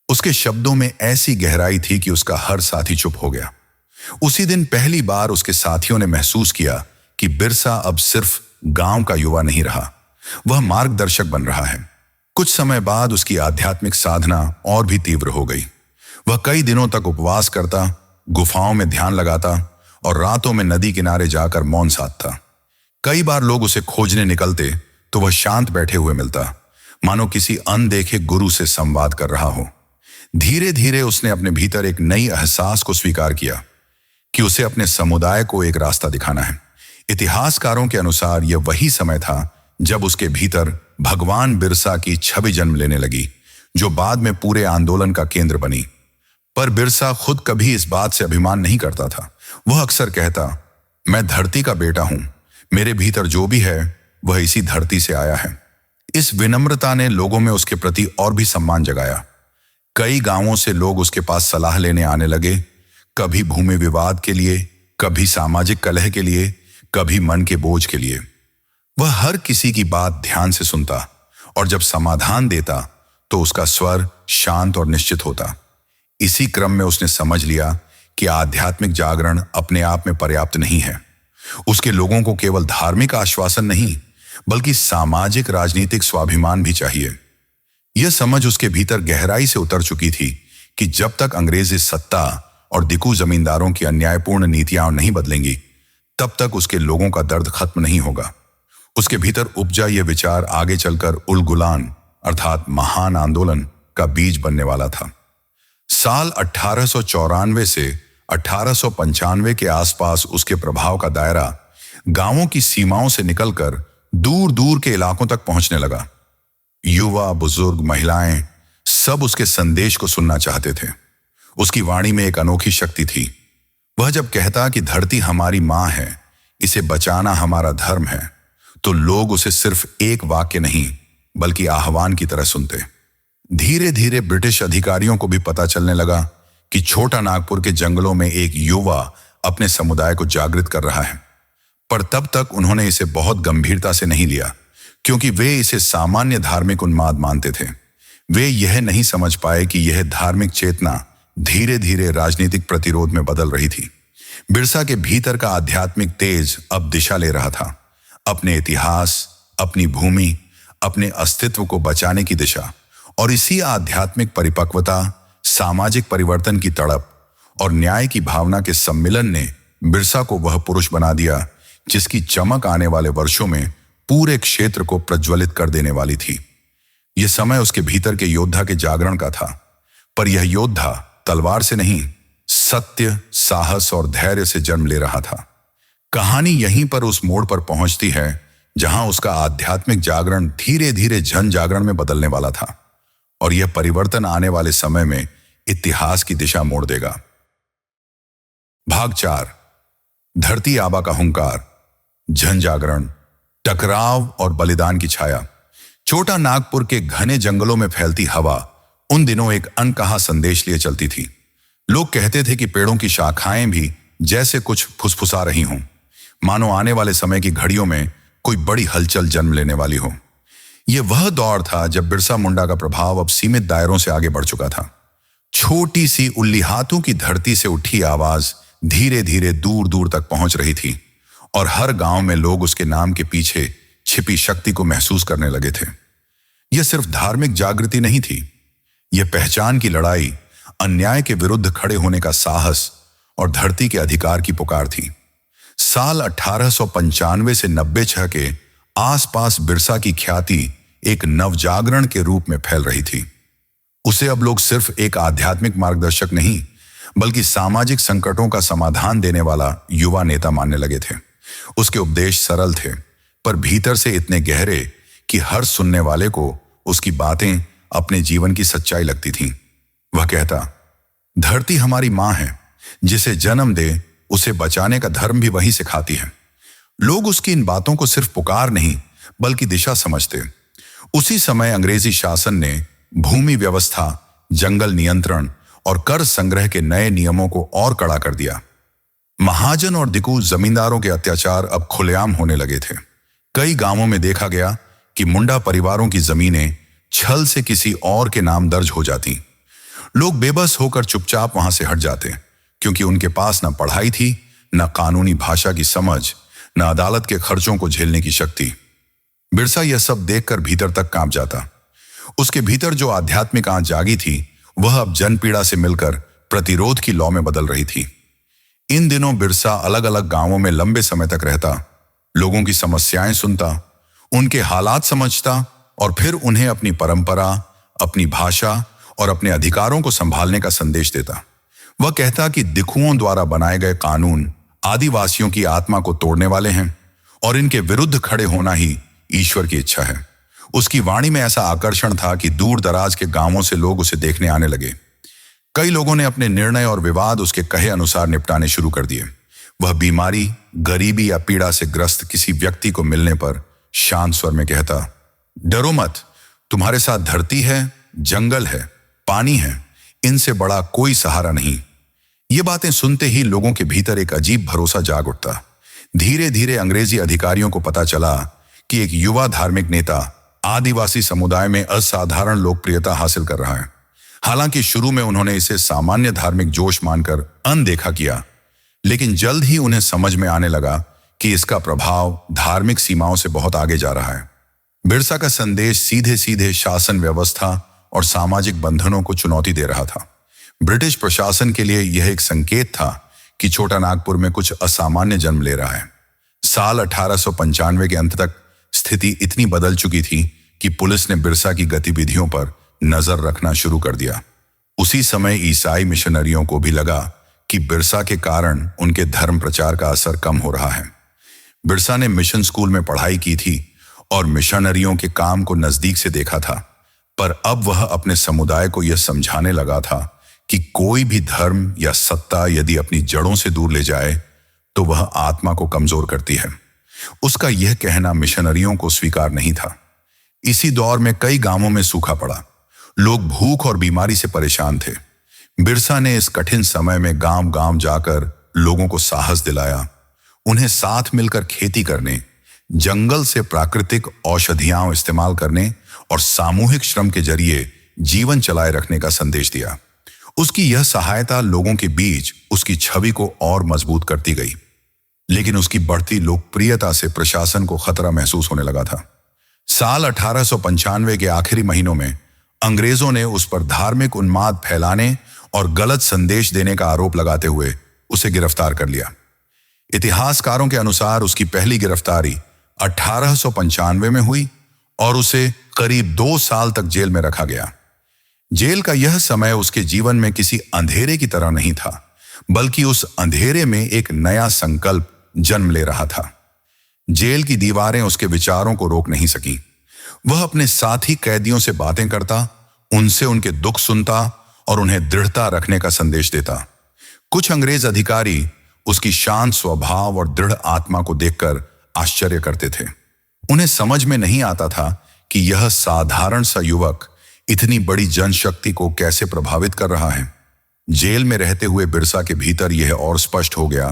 उसके शब्दों में ऐसी गहराई थी कि उसका हर साथी चुप हो गया। उसी दिन पहली बार उसके साथियों ने महसूस किया कि बिरसा अब सिर्फ गांव का युवा नहीं रहा, वह मार्गदर्शक बन रहा है। कुछ समय बाद उसकी आध्यात्मिक साधना और भी तीव्र हो गई। वह कई दिनों तक उपवास करता, गुफाओं में ध्यान लगाता और रातों में नदी किनारे जाकर मौन साधता। कई बार लोग उसे खोजने निकलते तो वह शांत बैठे हुए मिलता, मानो किसी अनदेखे गुरु से संवाद कर रहा हो। धीरे धीरे उसने अपने भीतर एक नई एहसास को स्वीकार किया कि उसे अपने समुदाय को एक रास्ता दिखाना है। इतिहासकारों के अनुसार यह वही समय था जब उसके भीतर भगवान बिरसा की छवि जन्म लेने लगी, जो बाद में पूरे आंदोलन का केंद्र बनी। पर बिरसा खुद कभी इस बात से अभिमान नहीं करता था। वह अक्सर कहता, मैं धरती का बेटा हूं, मेरे भीतर जो भी है वह इसी धरती से आया है। इस विनम्रता ने लोगों में उसके प्रति और भी सम्मान जगाया। कई गांवों से लोग उसके पास सलाह लेने आने लगे, कभी भूमि विवाद के लिए, कभी सामाजिक कलह के लिए, कभी मन के बोझ के लिए। वह हर किसी की बात ध्यान से सुनता और जब समाधान देता तो उसका स्वर शांत और निश्चित होता। इसी क्रम में उसने समझ लिया कि आध्यात्मिक जागरण अपने आप में पर्याप्त नहीं है। उसके लोगों को केवल धार्मिक आश्वासन नहीं, बल्कि सामाजिक राजनीतिक स्वाभिमान भी चाहिए। यह समझ उसके भीतर गहराई से उतर चुकी थी कि जब तक अंग्रेजी सत्ता और दिकू जमींदारों की अन्यायपूर्ण नीतियां नहीं बदलेंगी, तब तक उसके लोगों का दर्द खत्म नहीं होगा। उसके भीतर उपजा यह विचार आगे चलकर उलगुलान अर्थात महान आंदोलन का बीज बनने वाला था। साल 1894 से 1895 के आसपास उसके प्रभाव का दायरा गांवों की सीमाओं से निकलकर दूर दूर के इलाकों तक पहुंचने लगा। युवा, बुजुर्ग, महिलाएं सब उसके संदेश को सुनना चाहते थे। उसकी वाणी में एक अनोखी शक्ति थी। वह जब कहता कि धरती हमारी मां है, इसे बचाना हमारा धर्म है, तो लोग उसे सिर्फ एक वाक्य नहीं बल्कि आह्वान की तरह सुनते। धीरे धीरे ब्रिटिश अधिकारियों को भी पता चलने लगा कि छोटा नागपुर के जंगलों में एक युवा अपने समुदाय को जागृत कर रहा है। पर तब तक उन्होंने इसे बहुत गंभीरता से नहीं लिया, क्योंकि वे इसे सामान्य धार्मिक उन्माद मानते थे। वे यह नहीं समझ पाए कि यह धार्मिक चेतना धीरे धीरे राजनीतिक प्रतिरोध में बदल रही थी। बिरसा के भीतर का आध्यात्मिक तेज अब दिशा ले रहा था, अपने इतिहास, अपनी भूमि, अपने अस्तित्व को बचाने की दिशा। और इसी आध्यात्मिक परिपक्वता, सामाजिक परिवर्तन की तड़प और न्याय की भावना के सम्मिलन ने बिरसा को वह पुरुष बना दिया जिसकी चमक आने वाले वर्षों में पूरे क्षेत्र को प्रज्वलित कर देने वाली थी। यह समय उसके भीतर के योद्धा के जागरण का था, पर यह योद्धा तलवार से नहीं, सत्य, साहस और धैर्य से जन्म ले रहा था। कहानी यहीं पर उस मोड़ पर पहुंचती है जहां उसका आध्यात्मिक जागरण धीरे धीरे जन जागरण में बदलने वाला था, और यह परिवर्तन आने वाले समय में इतिहास की दिशा मोड़ देगा। भाग 4, धरती आबा का हुंकार, जन जागरण, टकराव और बलिदान की छाया। छोटा नागपुर के घने जंगलों में फैलती हवा उन दिनों एक अनकहा संदेश लिए चलती थी। लोग कहते थे कि पेड़ों की शाखाएं भी जैसे कुछ फुसफुसा रही हों, मानो आने वाले समय की घड़ियों में कोई बड़ी हलचल जन्म लेने वाली हो। यह वह दौर था जब बिरसा मुंडा का प्रभाव अब सीमित दायरों से आगे बढ़ चुका था। छोटी सी उल्लीहातों की धरती से उठी आवाज धीरे धीरे दूर दूर तक पहुंच रही थी, और हर गांव में लोग उसके नाम के पीछे छिपी शक्ति को महसूस करने लगे थे। यह सिर्फ धार्मिक जागृति नहीं थी, यह पहचान की लड़ाई, अन्याय के विरुद्ध खड़े होने का साहस और धरती के अधिकार की पुकार थी। साल 1895 से 96 के आसपास बिरसा की ख्याति एक नवजागरण के रूप में फैल रही थी। उसे अब लोग सिर्फ एक आध्यात्मिक मार्गदर्शक नहीं, बल्कि सामाजिक संकटों का समाधान देने वाला युवा नेता मानने लगे थे। उसके उपदेश सरल थे, पर भीतर से इतने गहरे कि हर सुनने वाले को उसकी बातें अपने जीवन की सच्चाई लगती थीं। वह कहता, धरती हमारी मां है, जिसे जन्म दे उसे बचाने का धर्म भी वही सिखाती है। लोग उसकी इन बातों को सिर्फ पुकार नहीं बल्कि दिशा समझते। उसी समय अंग्रेजी शासन ने भूमि व्यवस्था, जंगल नियंत्रण और कर संग्रह के नए नियमों को और कड़ा कर दिया। महाजन और दिकू जमींदारों के अत्याचार अब खुलेआम होने लगे थे। कई गांवों में देखा गया कि मुंडा परिवारों की जमीनें छल से किसी और के नाम दर्ज हो जाती। लोग बेबस होकर चुपचाप वहां से हट जाते, क्योंकि उनके पास न पढ़ाई थी, न कानूनी भाषा की समझ, न अदालत के खर्चों को झेलने की शक्ति। बिरसा यह सब देखकर भीतर तक कांप जाता। उसके भीतर जो आध्यात्मिक आंच जागी थी, वह अब जनपीड़ा से मिलकर प्रतिरोध की लौ में बदल रही थी। इन दिनों बिरसा अलग अलग गांवों में लंबे समय तक रहता, लोगों की समस्याएं सुनता, उनके हालात समझता और फिर उन्हें अपनी परंपरा, अपनी भाषा और अपने अधिकारों को संभालने का संदेश देता। वह कहता कि दिखुओं द्वारा बनाए गए कानून आदिवासियों की आत्मा को तोड़ने वाले हैं और इनके विरुद्ध खड़े होना ही ईश्वर की इच्छा है। उसकी वाणी में ऐसा आकर्षण था कि दूर दराज के गांवों से लोग उसे देखने आने लगे। कई लोगों ने अपने निर्णय और विवाद उसके कहे अनुसार निपटाने शुरू कर दिए। वह बीमारी, गरीबी या पीड़ा से ग्रस्त किसी व्यक्ति को मिलने पर शांत स्वर में कहता, डरो मत, तुम्हारे साथ धरती है, जंगल है, पानी है, इनसे बड़ा कोई सहारा नहीं। ये बातें सुनते ही लोगों के भीतर एक अजीब भरोसा जाग उठता। धीरे धीरे अंग्रेजी अधिकारियों को पता चला कि एक युवा धार्मिक नेता आदिवासी समुदाय में असाधारण लोकप्रियता हासिल कर रहा है। हालांकि शुरू में उन्होंने इसे सामान्य धार्मिक जोश मानकर अनदेखा किया, लेकिन जल्द ही उन्हें समझ में आने लगा कि इसका प्रभाव धार्मिक सीमाओं से बहुत आगे जा रहा है। बिरसा का संदेश सीधे सीधे शासन व्यवस्था और सामाजिक बंधनों को चुनौती दे रहा था। ब्रिटिश प्रशासन के लिए यह एक संकेत था कि छोटा नागपुर में कुछ असामान्य जन्म ले रहा है। साल 1895 के अंत तक स्थिति इतनी बदल चुकी थी कि पुलिस ने बिरसा की गतिविधियों पर नजर रखना शुरू कर दिया। उसी समय ईसाई मिशनरियों को भी लगा कि बिरसा के कारण उनके धर्म प्रचार का असर कम हो रहा है। बिरसा ने मिशन स्कूल में पढ़ाई की थी और मिशनरियों के काम को नजदीक से देखा था, पर अब वह अपने समुदाय को यह समझाने लगा था कि कोई भी धर्म या सत्ता यदि अपनी जड़ों से दूर ले जाए तो वह आत्मा को कमजोर करती है। उसका यह कहना मिशनरियों को स्वीकार नहीं था। इसी दौर में कई गांवों में सूखा पड़ा। लोग भूख और बीमारी से परेशान थे। बिरसा ने इस कठिन समय में गांव गांव जाकर लोगों को साहस दिलाया, उन्हें साथ मिलकर खेती करने, जंगल से प्राकृतिक औषधियां इस्तेमाल करने और सामूहिक श्रम के जरिए जीवन चलाए रखने का संदेश दिया। उसकी यह सहायता लोगों के बीच उसकी छवि को और मजबूत करती गई, लेकिन उसकी बढ़ती लोकप्रियता से प्रशासन को खतरा महसूस होने लगा था। साल 1895 के आखिरी महीनों में अंग्रेजों ने उस पर धार्मिक उन्माद फैलाने और गलत संदेश देने का आरोप लगाते हुए उसे गिरफ्तार कर लिया। इतिहासकारों के अनुसार उसकी पहली गिरफ्तारी 1895 में हुई और उसे करीब 2 साल तक जेल में रखा गया। जेल का यह समय उसके जीवन में किसी अंधेरे की तरह नहीं था, बल्कि उस अंधेरे में एक नया संकल्प जन्म ले रहा था। जेल की दीवारें उसके विचारों को रोक नहीं सकी। वह अपने साथी कैदियों से बातें करता, उनसे उनके दुख सुनता और उन्हें दृढ़ता रखने का संदेश देता। कुछ अंग्रेज अधिकारी उसकी शांत स्वभाव और दृढ़ आत्मा को देखकर आश्चर्य करते थे। उन्हें समझ में नहीं आता था कि यह साधारण सा युवक इतनी बड़ी जनशक्ति को कैसे प्रभावित कर रहा है। जेल में रहते हुए बिरसा के भीतर यह और स्पष्ट हो गया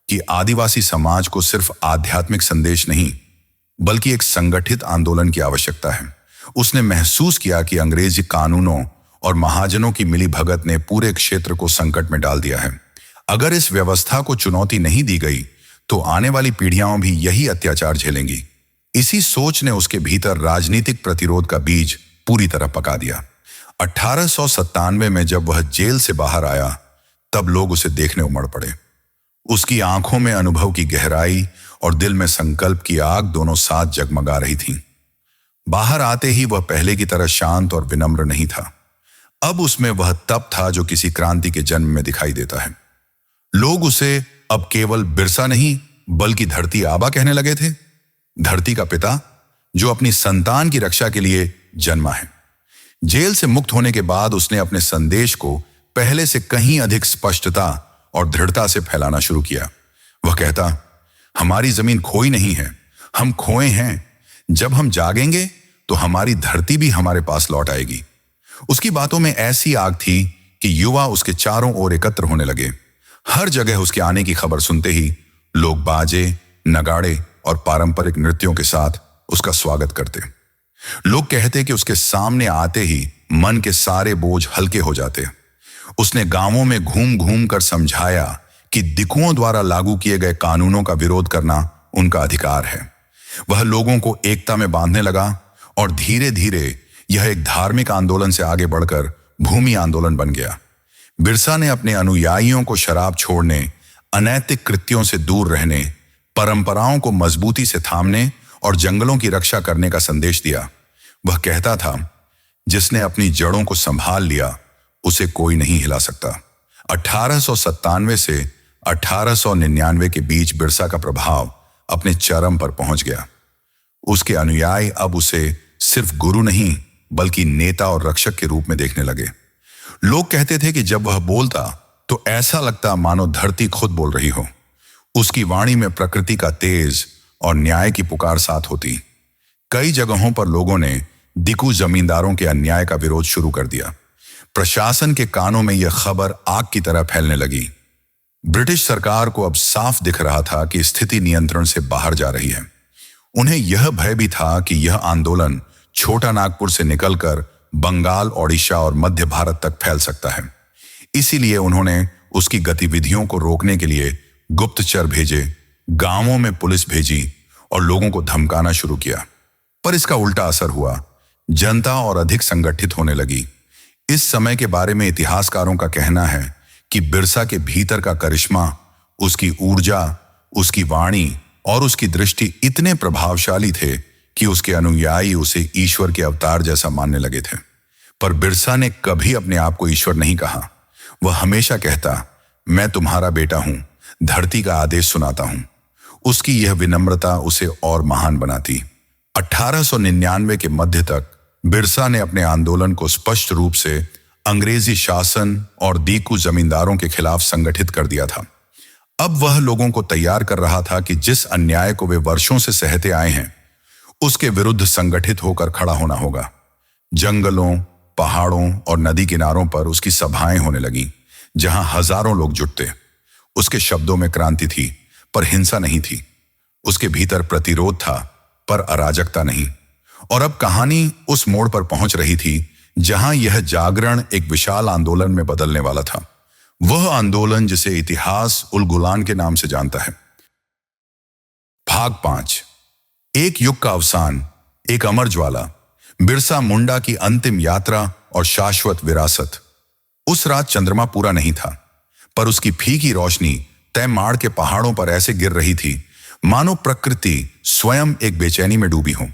कि आदिवासी समाज को सिर्फ आध्यात्मिक संदेश नहीं, बल्कि एक संगठित आंदोलन की आवश्यकता है। उसने महसूस किया कि अंग्रेजी कानूनों और महाजनों की मिलीभगत ने पूरे क्षेत्र को संकट में डाल दिया है। अगर इस व्यवस्था को चुनौती नहीं दी गई तो आने वाली पीढ़ियां भी यही अत्याचार झेलेंगी। इसी सोच ने उसके भीतर राजनीतिक प्रतिरोध का बीज पूरी तरह पका दिया। 1897 में जब वह जेल से बाहर आया, तब लोग उसे देखने उमड़ पड़े। उसकी आंखों में अनुभव की गहराई और दिल में संकल्प की आग दोनों साथ जगमगा रही थीं। बाहर आते ही वह पहले की तरह शांत और विनम्र नहीं था। अब उसमें वह तप था जो किसी क्रांति के जन्म में दिखाई देता है। लोग उसे अब केवल बिरसा नहीं, बल्कि धरती आबा कहने लगे थे। धरती का पिता जो अपनी संतान की रक्षा के लिए जन्मा है। जेल से मुक्त होने के बाद उसने अपने संदेश को पहले से कहीं अधिक स्पष्टता और दृढ़ता से फैलाना शुरू किया। वह कहता, हमारी जमीन खोई नहीं है, हम खोए हैं। जब हम जागेंगे तो हमारी धरती भी हमारे पास लौट आएगी। उसकी बातों में ऐसी आग थी कि युवा उसके चारों ओर एकत्र होने लगे। हर जगह उसके आने की खबर सुनते ही लोग बाजे, नगाड़े और पारंपरिक नृत्यों के साथ उसका स्वागत करते। लोग कहते कि उसके सामने आते ही मन के सारे बोझ हल्के हो जाते। उसने गांवों में घूम घूम कर समझाया कि दिकुओं द्वारा लागू किए गए कानूनों का विरोध करना उनका अधिकार है। वह लोगों को एकता में बांधने लगा और धीरे धीरे यह एक धार्मिक आंदोलन से आगे बढ़कर भूमि आंदोलन बन गया। बिरसा ने अपने अनुयायियों को शराब छोड़ने, अनैतिक कृत्यों से दूर रहने, परंपराओं को मजबूती से थामने और जंगलों की रक्षा करने का संदेश दिया। वह कहता था, जिसने अपनी जड़ों को संभाल लिया उसे कोई नहीं हिला सकता। 1897 से 1899 के बीच बिरसा का प्रभाव अपने चरम पर पहुंच गया। उसके अनुयायी अब उसे सिर्फ गुरु नहीं बल्कि नेता और रक्षक के रूप में देखने लगे। लोग कहते थे कि जब वह बोलता तो ऐसा लगता मानो धरती खुद बोल रही हो। उसकी वाणी में प्रकृति का तेज और न्याय की पुकार साथ होती। कई जगहों पर लोगों ने दिकू जमींदारों के अन्याय का विरोध शुरू कर दिया। प्रशासन के कानों में यह खबर आग की तरह फैलने लगी। ब्रिटिश सरकार को अब साफ दिख रहा था कि स्थिति नियंत्रण से बाहर जा रही है। उन्हें यह भय भी था कि यह आंदोलन छोटा नागपुर से निकलकर बंगाल, ओडिशा और मध्य भारत तक फैल सकता है। इसीलिए उन्होंने उसकी गतिविधियों को रोकने के लिए गुप्तचर भेजे, गांवों में पुलिस भेजी और लोगों को धमकाना शुरू किया। पर इसका उल्टा असर हुआ। जनता और अधिक संगठित होने लगी। इस समय के बारे में इतिहासकारों का कहना है कि बिरसा के भीतर का करिश्मा, उसकी ऊर्जा, उसकी वाणी और उसकी दृष्टि इतने प्रभावशाली थे कि उसके अनुयायी उसे ईश्वर के अवतार जैसा मानने लगे थे। पर बिरसा ने कभी अपने आप को ईश्वर नहीं कहा। वह हमेशा कहता, मैं तुम्हारा बेटा हूं, धरती का आदेश सुनाता हूं। उसकी यह विनम्रता उसे और महान बनाती। 1899 के मध्य तक बिरसा ने अपने आंदोलन को स्पष्ट रूप से अंग्रेजी शासन और दीकू जमींदारों के खिलाफ संगठित कर दिया था। अब वह लोगों को तैयार कर रहा था कि जिस अन्याय को वे वर्षों से सहते आए हैं उसके विरुद्ध संगठित होकर खड़ा होना होगा। जंगलों, पहाड़ों और नदी किनारों पर उसकी सभाएं होने लगीं, जहां हजारों लोग जुटते। उसके शब्दों में क्रांति थी पर हिंसा नहीं थी। उसके भीतर प्रतिरोध था पर अराजकता नहीं। और अब कहानी उस मोड़ पर पहुंच रही थी जहां यह जागरण एक विशाल आंदोलन में बदलने वाला था। वह आंदोलन जिसे इतिहास उल गुलान के नाम से जानता है। भाग 5, एक युग का अवसान, एक अमर ज्वाला, बिरसा मुंडा की अंतिम यात्रा और शाश्वत विरासत। उस रात चंद्रमा पूरा नहीं था, पर उसकी फीकी रोशनी तैमाड़ के पहाड़ों पर ऐसे गिर रही थी मानो प्रकृति स्वयं एक बेचैनी में डूबी हो।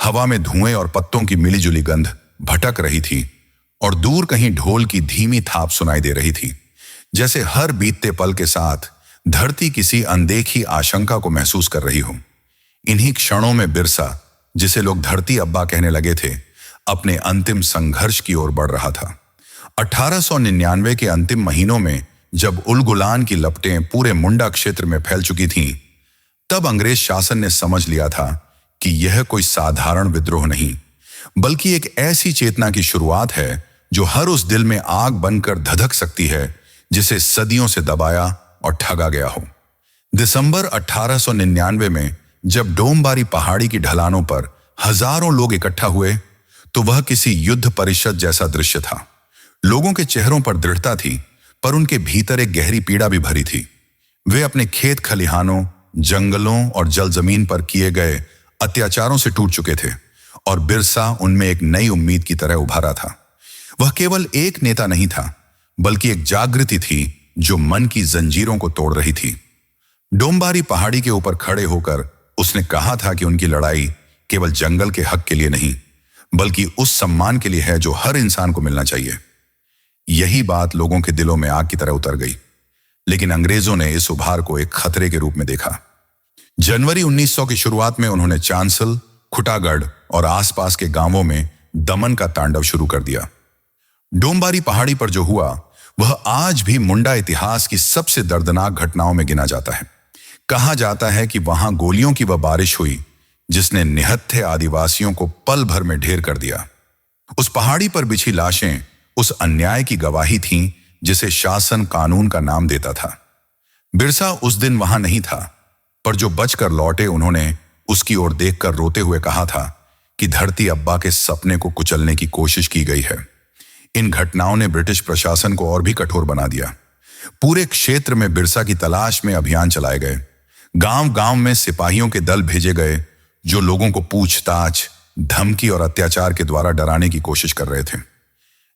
हवा में धुएं और पत्तों की मिलीजुली गंध भटक रही थी और दूर कहीं ढोल की धीमी थाप सुनाई दे रही थी, जैसे हर बीतते पल के साथ धरती किसी अनदेखी आशंका को महसूस कर रही हो। इन्हीं क्षणों में बिरसा, जिसे लोग धरती अब्बा कहने लगे थे, अपने अंतिम संघर्ष की ओर बढ़ रहा था। 1899 के अंतिम महीनों में जब उल गुलान की लपटें पूरे मुंडा क्षेत्र में फैल चुकी थीं, तब अंग्रेज शासन ने समझ लिया था कि यह कोई साधारण विद्रोह नहीं बल्कि एक ऐसी चेतना की शुरुआत है जो हर उस दिल में आग बनकर धधक सकती है जिसे सदियों से दबाया और ठगा गया हो। दिसंबर 1899 में जब डोमबारी पहाड़ी की ढलानों पर हजारों लोग इकट्ठा हुए तो वह किसी युद्ध परिषद जैसा दृश्य था। लोगों के चेहरों पर दृढ़ता थी पर उनके भीतर एक गहरी पीड़ा भी भरी थी। वे अपने खेत खलिहानों, जंगलों और जल जमीन पर किए गए अत्याचारों से टूट चुके थे और बिरसा उनमें एक नई उम्मीद की तरह उभारा था। वह केवल एक नेता नहीं था बल्कि एक जागृति थी जो मन की जंजीरों को तोड़ रही थी। डोमबारी पहाड़ी के ऊपर खड़े होकर उसने कहा था कि उनकी लड़ाई केवल जंगल के हक के लिए नहीं बल्कि उस सम्मान के लिए है जो हर इंसान को मिलना चाहिए। यही बात लोगों के दिलों में आग की तरह उतर गई, लेकिन अंग्रेजों ने इस उभार को एक खतरे के रूप में देखा। जनवरी 1900 की शुरुआत में उन्होंने चांसल, खुटागढ़ और आसपास के गांवों में दमन का तांडव शुरू कर दिया। डोमबारी पहाड़ी पर जो हुआ वह आज भी मुंडा इतिहास की सबसे दर्दनाक घटनाओं में गिना जाता है। कहा जाता है कि वहां गोलियों की वह बारिश हुई जिसने निहत्थे आदिवासियों को पल भर में ढेर कर दिया। उस पहाड़ी पर बिछी लाशें उस अन्याय की गवाही थीं जिसे शासन कानून का नाम देता था। बिरसा उस दिन वहां नहीं था, पर जो बचकर लौटे उन्होंने उसकी ओर देखकर रोते हुए कहा था कि धरती अब्बा के सपने को कुचलने की कोशिश की गई है। इन घटनाओं ने ब्रिटिश प्रशासन को और भी कठोर बना दिया। पूरे क्षेत्र में बिरसा की तलाश में अभियान चलाए गए। गांव गांव में सिपाहियों के दल भेजे गए जो लोगों को पूछताछ, धमकी और अत्याचार के द्वारा डराने की कोशिश कर रहे थे।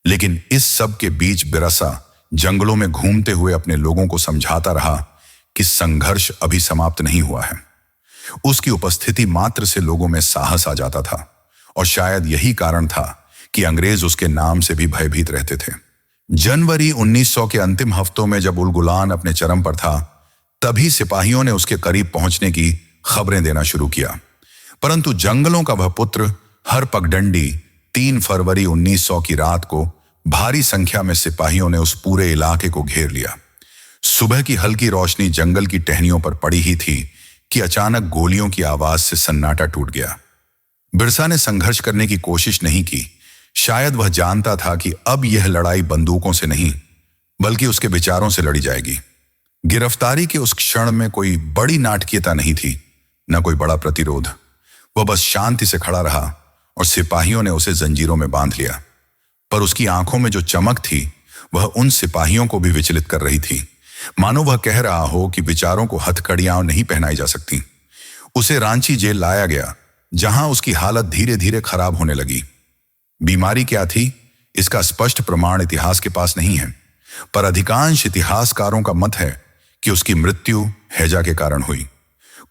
लेकिन इस सब के बीच बिरसा जंगलों में घूमते हुए अपने लोगों को समझाता रहा कि संघर्ष अभी समाप्त नहीं हुआ है। उसकी उपस्थिति मात्र से लोगों में साहस आ जाता था और शायद यही कारण था कि अंग्रेज उसके नाम से भी भयभीत रहते थे। जनवरी 1900 के अंतिम हफ्तों में जब उल गुलान अपने चरम पर था, तभी सिपाहियों ने उसके करीब पहुंचने की खबरें देना शुरू किया। परंतु जंगलों का वह पुत्र हर पगडंडी 3 फरवरी 1900 की रात को भारी संख्या में सिपाहियों ने उस पूरे इलाके को घेर लिया। सुबह की हल्की रोशनी जंगल की टहनियों पर पड़ी ही थी कि अचानक गोलियों की आवाज से सन्नाटा टूट गया। बिरसा ने संघर्ष करने की कोशिश नहीं की। शायद वह जानता था कि अब यह लड़ाई बंदूकों से नहीं बल्कि उसके विचारों से लड़ी जाएगी। गिरफ्तारी के उस क्षण में कोई बड़ी नाटकीयता नहीं थी, न कोई बड़ा प्रतिरोध। वह बस शांति से खड़ा रहा और सिपाहियों ने उसे जंजीरों में बांध लिया। पर उसकी आंखों में जो चमक थी वह उन सिपाहियों को भी विचलित कर रही थी, मानो वह कह रहा हो कि विचारों को हथकड़ियां नहीं पहनाई जा सकती। उसे रांची जेल लाया गया, जहां उसकी हालत धीरे धीरे खराब होने लगी। बीमारी क्या थी, इसका स्पष्ट प्रमाण इतिहास के पास नहीं है, पर अधिकांश इतिहासकारों का मत है कि उसकी मृत्यु हैजा के कारण हुई।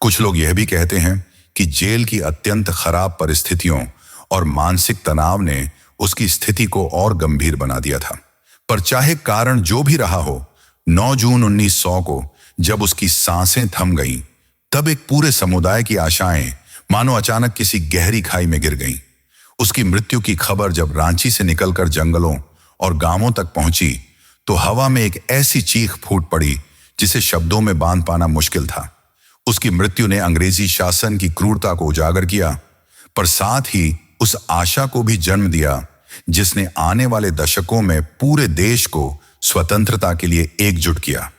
कुछ लोग यह भी कहते हैं कि जेल की अत्यंत खराब परिस्थितियों और मानसिक तनाव ने उसकी स्थिति को और गंभीर बना दिया था। पर चाहे कारण जो भी रहा हो, 9 जून 1900 को जब उसकी सांसें थम गईं, तब एक पूरे समुदाय की आशाएं मानो अचानक किसी गहरी खाई में गिर गईं। उसकी मृत्यु की खबर जब रांची से निकलकर जंगलों और गांवों तक पहुंची, तो हवा में एक ऐसी चीख फूट पड़ी जिसे शब्दों में बांध पाना मुश्किल था। उसकी मृत्यु ने अंग्रेजी शासन की क्रूरता को उजागर किया, पर साथ ही उस आशा को भी जन्म दिया जिसने आने वाले दशकों में पूरे देश को स्वतंत्रता के लिए एकजुट किया।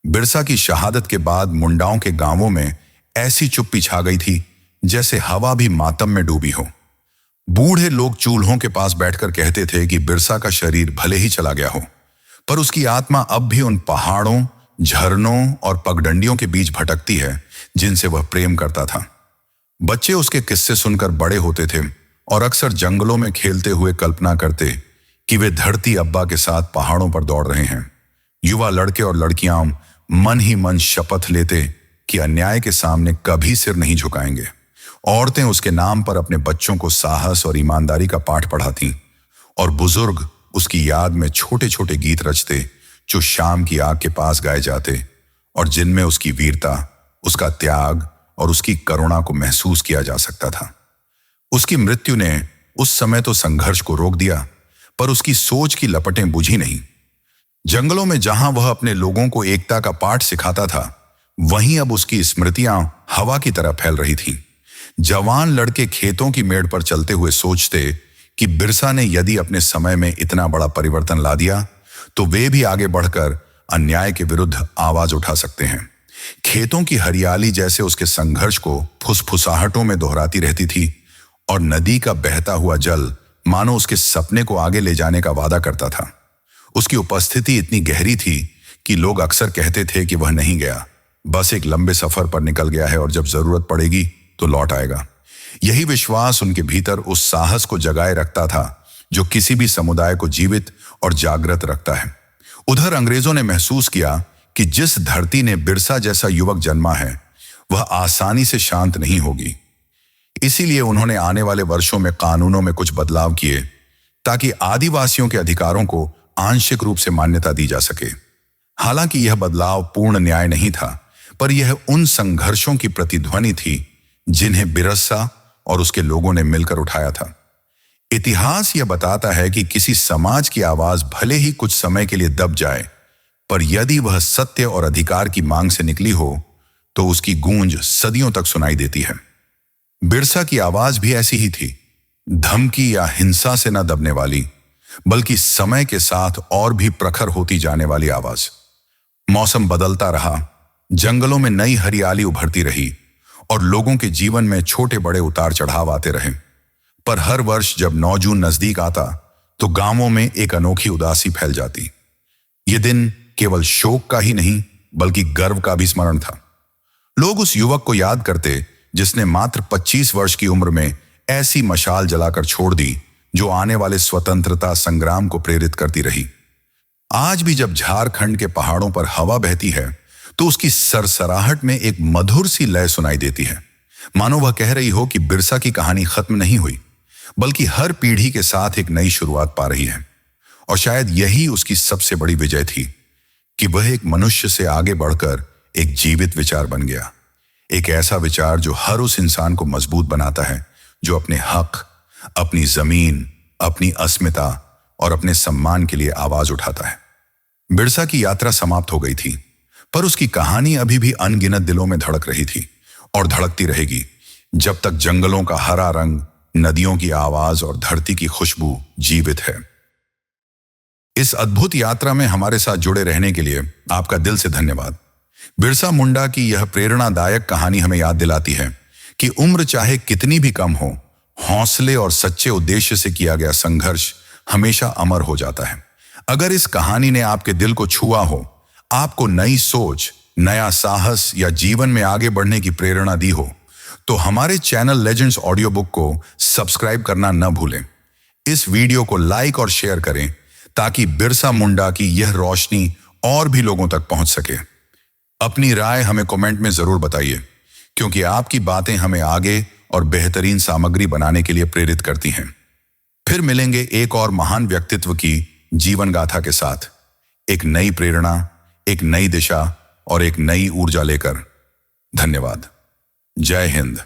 बिरसा की शहादत के बाद मुंडाओं के गांवों में ऐसी चुप्पी छा गई थी जैसे हवा भी मातम में डूबी हो। बूढ़े लोग चूल्हों के पास बैठकर कहते थे कि बिरसा का शरीर भले ही चला गया हो, पर उसकी आत्मा अब भी उन पहाड़ों, झरनों और पगडंडियों के बीच भटकती है जिनसे वह प्रेम करता था। बच्चे उसके किस्से सुनकर बड़े होते थे और अक्सर जंगलों में खेलते हुए कल्पना करते कि वे धरती अब्बा के साथ पहाड़ों पर दौड़ रहे हैं। युवा लड़के और लड़कियां मन ही मन शपथ लेते कि अन्याय के सामने कभी सिर नहीं झुकाएंगे। औरतें उसके नाम पर अपने बच्चों को साहस और ईमानदारी का पाठ पढ़ाती और बुजुर्ग उसकी याद में छोटे छोटे गीत रचते जो शाम की आग के पास गाए जाते और जिनमें उसकी वीरता, उसका त्याग और उसकी करुणा को महसूस किया जा सकता था। उसकी मृत्यु ने उस समय तो संघर्ष को रोक दिया, पर उसकी सोच की लपटें बुझी नहीं। जंगलों में जहां वह अपने लोगों को एकता का पाठ सिखाता था, वहीं अब उसकी स्मृतियां हवा की तरह फैल रही थीं। जवान लड़के खेतों की मेड़ पर चलते हुए सोचते कि बिरसा ने यदि अपने समय में इतना बड़ा परिवर्तन ला दिया, तो वे भी आगे बढ़कर अन्याय के विरुद्ध आवाज उठा सकते हैं। खेतों की हरियाली जैसे उसके संघर्ष को फुसफुसाहटों में दोहराती रहती थी और नदी का बहता हुआ जल मानो उसके सपने को आगे ले जाने का वादा करता था। उसकी उपस्थिति इतनी गहरी थी कि लोग अक्सर कहते थे कि वह नहीं गया, बस एक लंबे सफर पर निकल गया है और जब जरूरत पड़ेगी तो लौट आएगा। यही विश्वास उनके भीतर उस साहस को जगाए रखता था जो किसी भी समुदाय को जीवित और जागृत रखता है। उधर अंग्रेजों ने महसूस किया कि जिस धरती ने बिरसा जैसा युवक जन्मा है, वह आसानी से शांत नहीं होगी। इसीलिए उन्होंने आने वाले वर्षों में कानूनों में कुछ बदलाव किए ताकि आदिवासियों के अधिकारों को आंशिक रूप से मान्यता दी जा सके। हालांकि यह बदलाव पूर्ण न्याय नहीं था, पर यह उन संघर्षों की प्रतिध्वनि थी जिन्हें बिरसा और उसके लोगों ने मिलकर उठाया था। इतिहास यह बताता है कि किसी समाज की आवाज भले ही कुछ समय के लिए दब जाए, पर यदि वह सत्य और अधिकार की मांग से निकली हो तो उसकी गूंज सदियों तक सुनाई देती है। बिरसा की आवाज भी ऐसी ही थी, धमकी या हिंसा से न दबने वाली, बल्कि समय के साथ और भी प्रखर होती जाने वाली आवाज। मौसम बदलता रहा, जंगलों में नई हरियाली उभरती रही और लोगों के जीवन में छोटे बड़े उतार चढ़ाव आते रहे। पर हर वर्ष जब 9 जून नजदीक आता तो गांवों में एक अनोखी उदासी फैल जाती। ये दिन केवल शोक का ही नहीं बल्कि गर्व का भी स्मरण था। लोग उस युवक को याद करते जिसने मात्र 25 वर्ष की उम्र में ऐसी मशाल जलाकर छोड़ दी जो आने वाले स्वतंत्रता संग्राम को प्रेरित करती रही। आज भी जब झारखंड के पहाड़ों पर हवा बहती है तो उसकी सरसराहट में एक मधुर सी लय सुनाई देती है, मानो वह कह रही हो कि बिरसा की कहानी खत्म नहीं हुई बल्कि हर पीढ़ी के साथ एक नई शुरुआत पा रही है। और शायद यही उसकी सबसे बड़ी विजय थी कि वह एक मनुष्य से आगे बढ़कर एक जीवित विचार बन गया। एक ऐसा विचार जो हर उस इंसान को मजबूत बनाता है जो अपने हक, अपनी जमीन, अपनी अस्मिता और अपने सम्मान के लिए आवाज उठाता है। बिरसा की यात्रा समाप्त हो गई थी, पर उसकी कहानी अभी भी अनगिनत दिलों में धड़क रही थी और धड़कती रहेगी जब तक जंगलों का हरा रंग, नदियों की आवाज और धरती की खुशबू जीवित है। इस अद्भुत यात्रा में हमारे साथ जुड़े रहने के लिए आपका दिल से धन्यवाद। बिरसा मुंडा की यह प्रेरणादायक कहानी हमें याद दिलाती है कि उम्र चाहे कितनी भी कम हो, हौसले और सच्चे उद्देश्य से किया गया संघर्ष हमेशा अमर हो जाता है। अगर इस कहानी ने आपके दिल को छुआ हो, आपको नई सोच, नया साहस या जीवन में आगे बढ़ने की प्रेरणा दी हो, तो हमारे चैनल लेजेंड्स ऑडियो बुक को सब्सक्राइब करना न भूलें। इस वीडियो को लाइक और शेयर करें ताकि बिरसा मुंडा की यह रोशनी और भी लोगों तक पहुंच सके। अपनी राय हमें कमेंट में जरूर बताइए, क्योंकि आपकी बातें हमें आगे और बेहतरीन सामग्री बनाने के लिए प्रेरित करती हैं। फिर मिलेंगे एक और महान व्यक्तित्व की जीवन गाथा के साथ, एक नई प्रेरणा, एक नई दिशा और एक नई ऊर्जा लेकर। धन्यवाद। जय हिंद।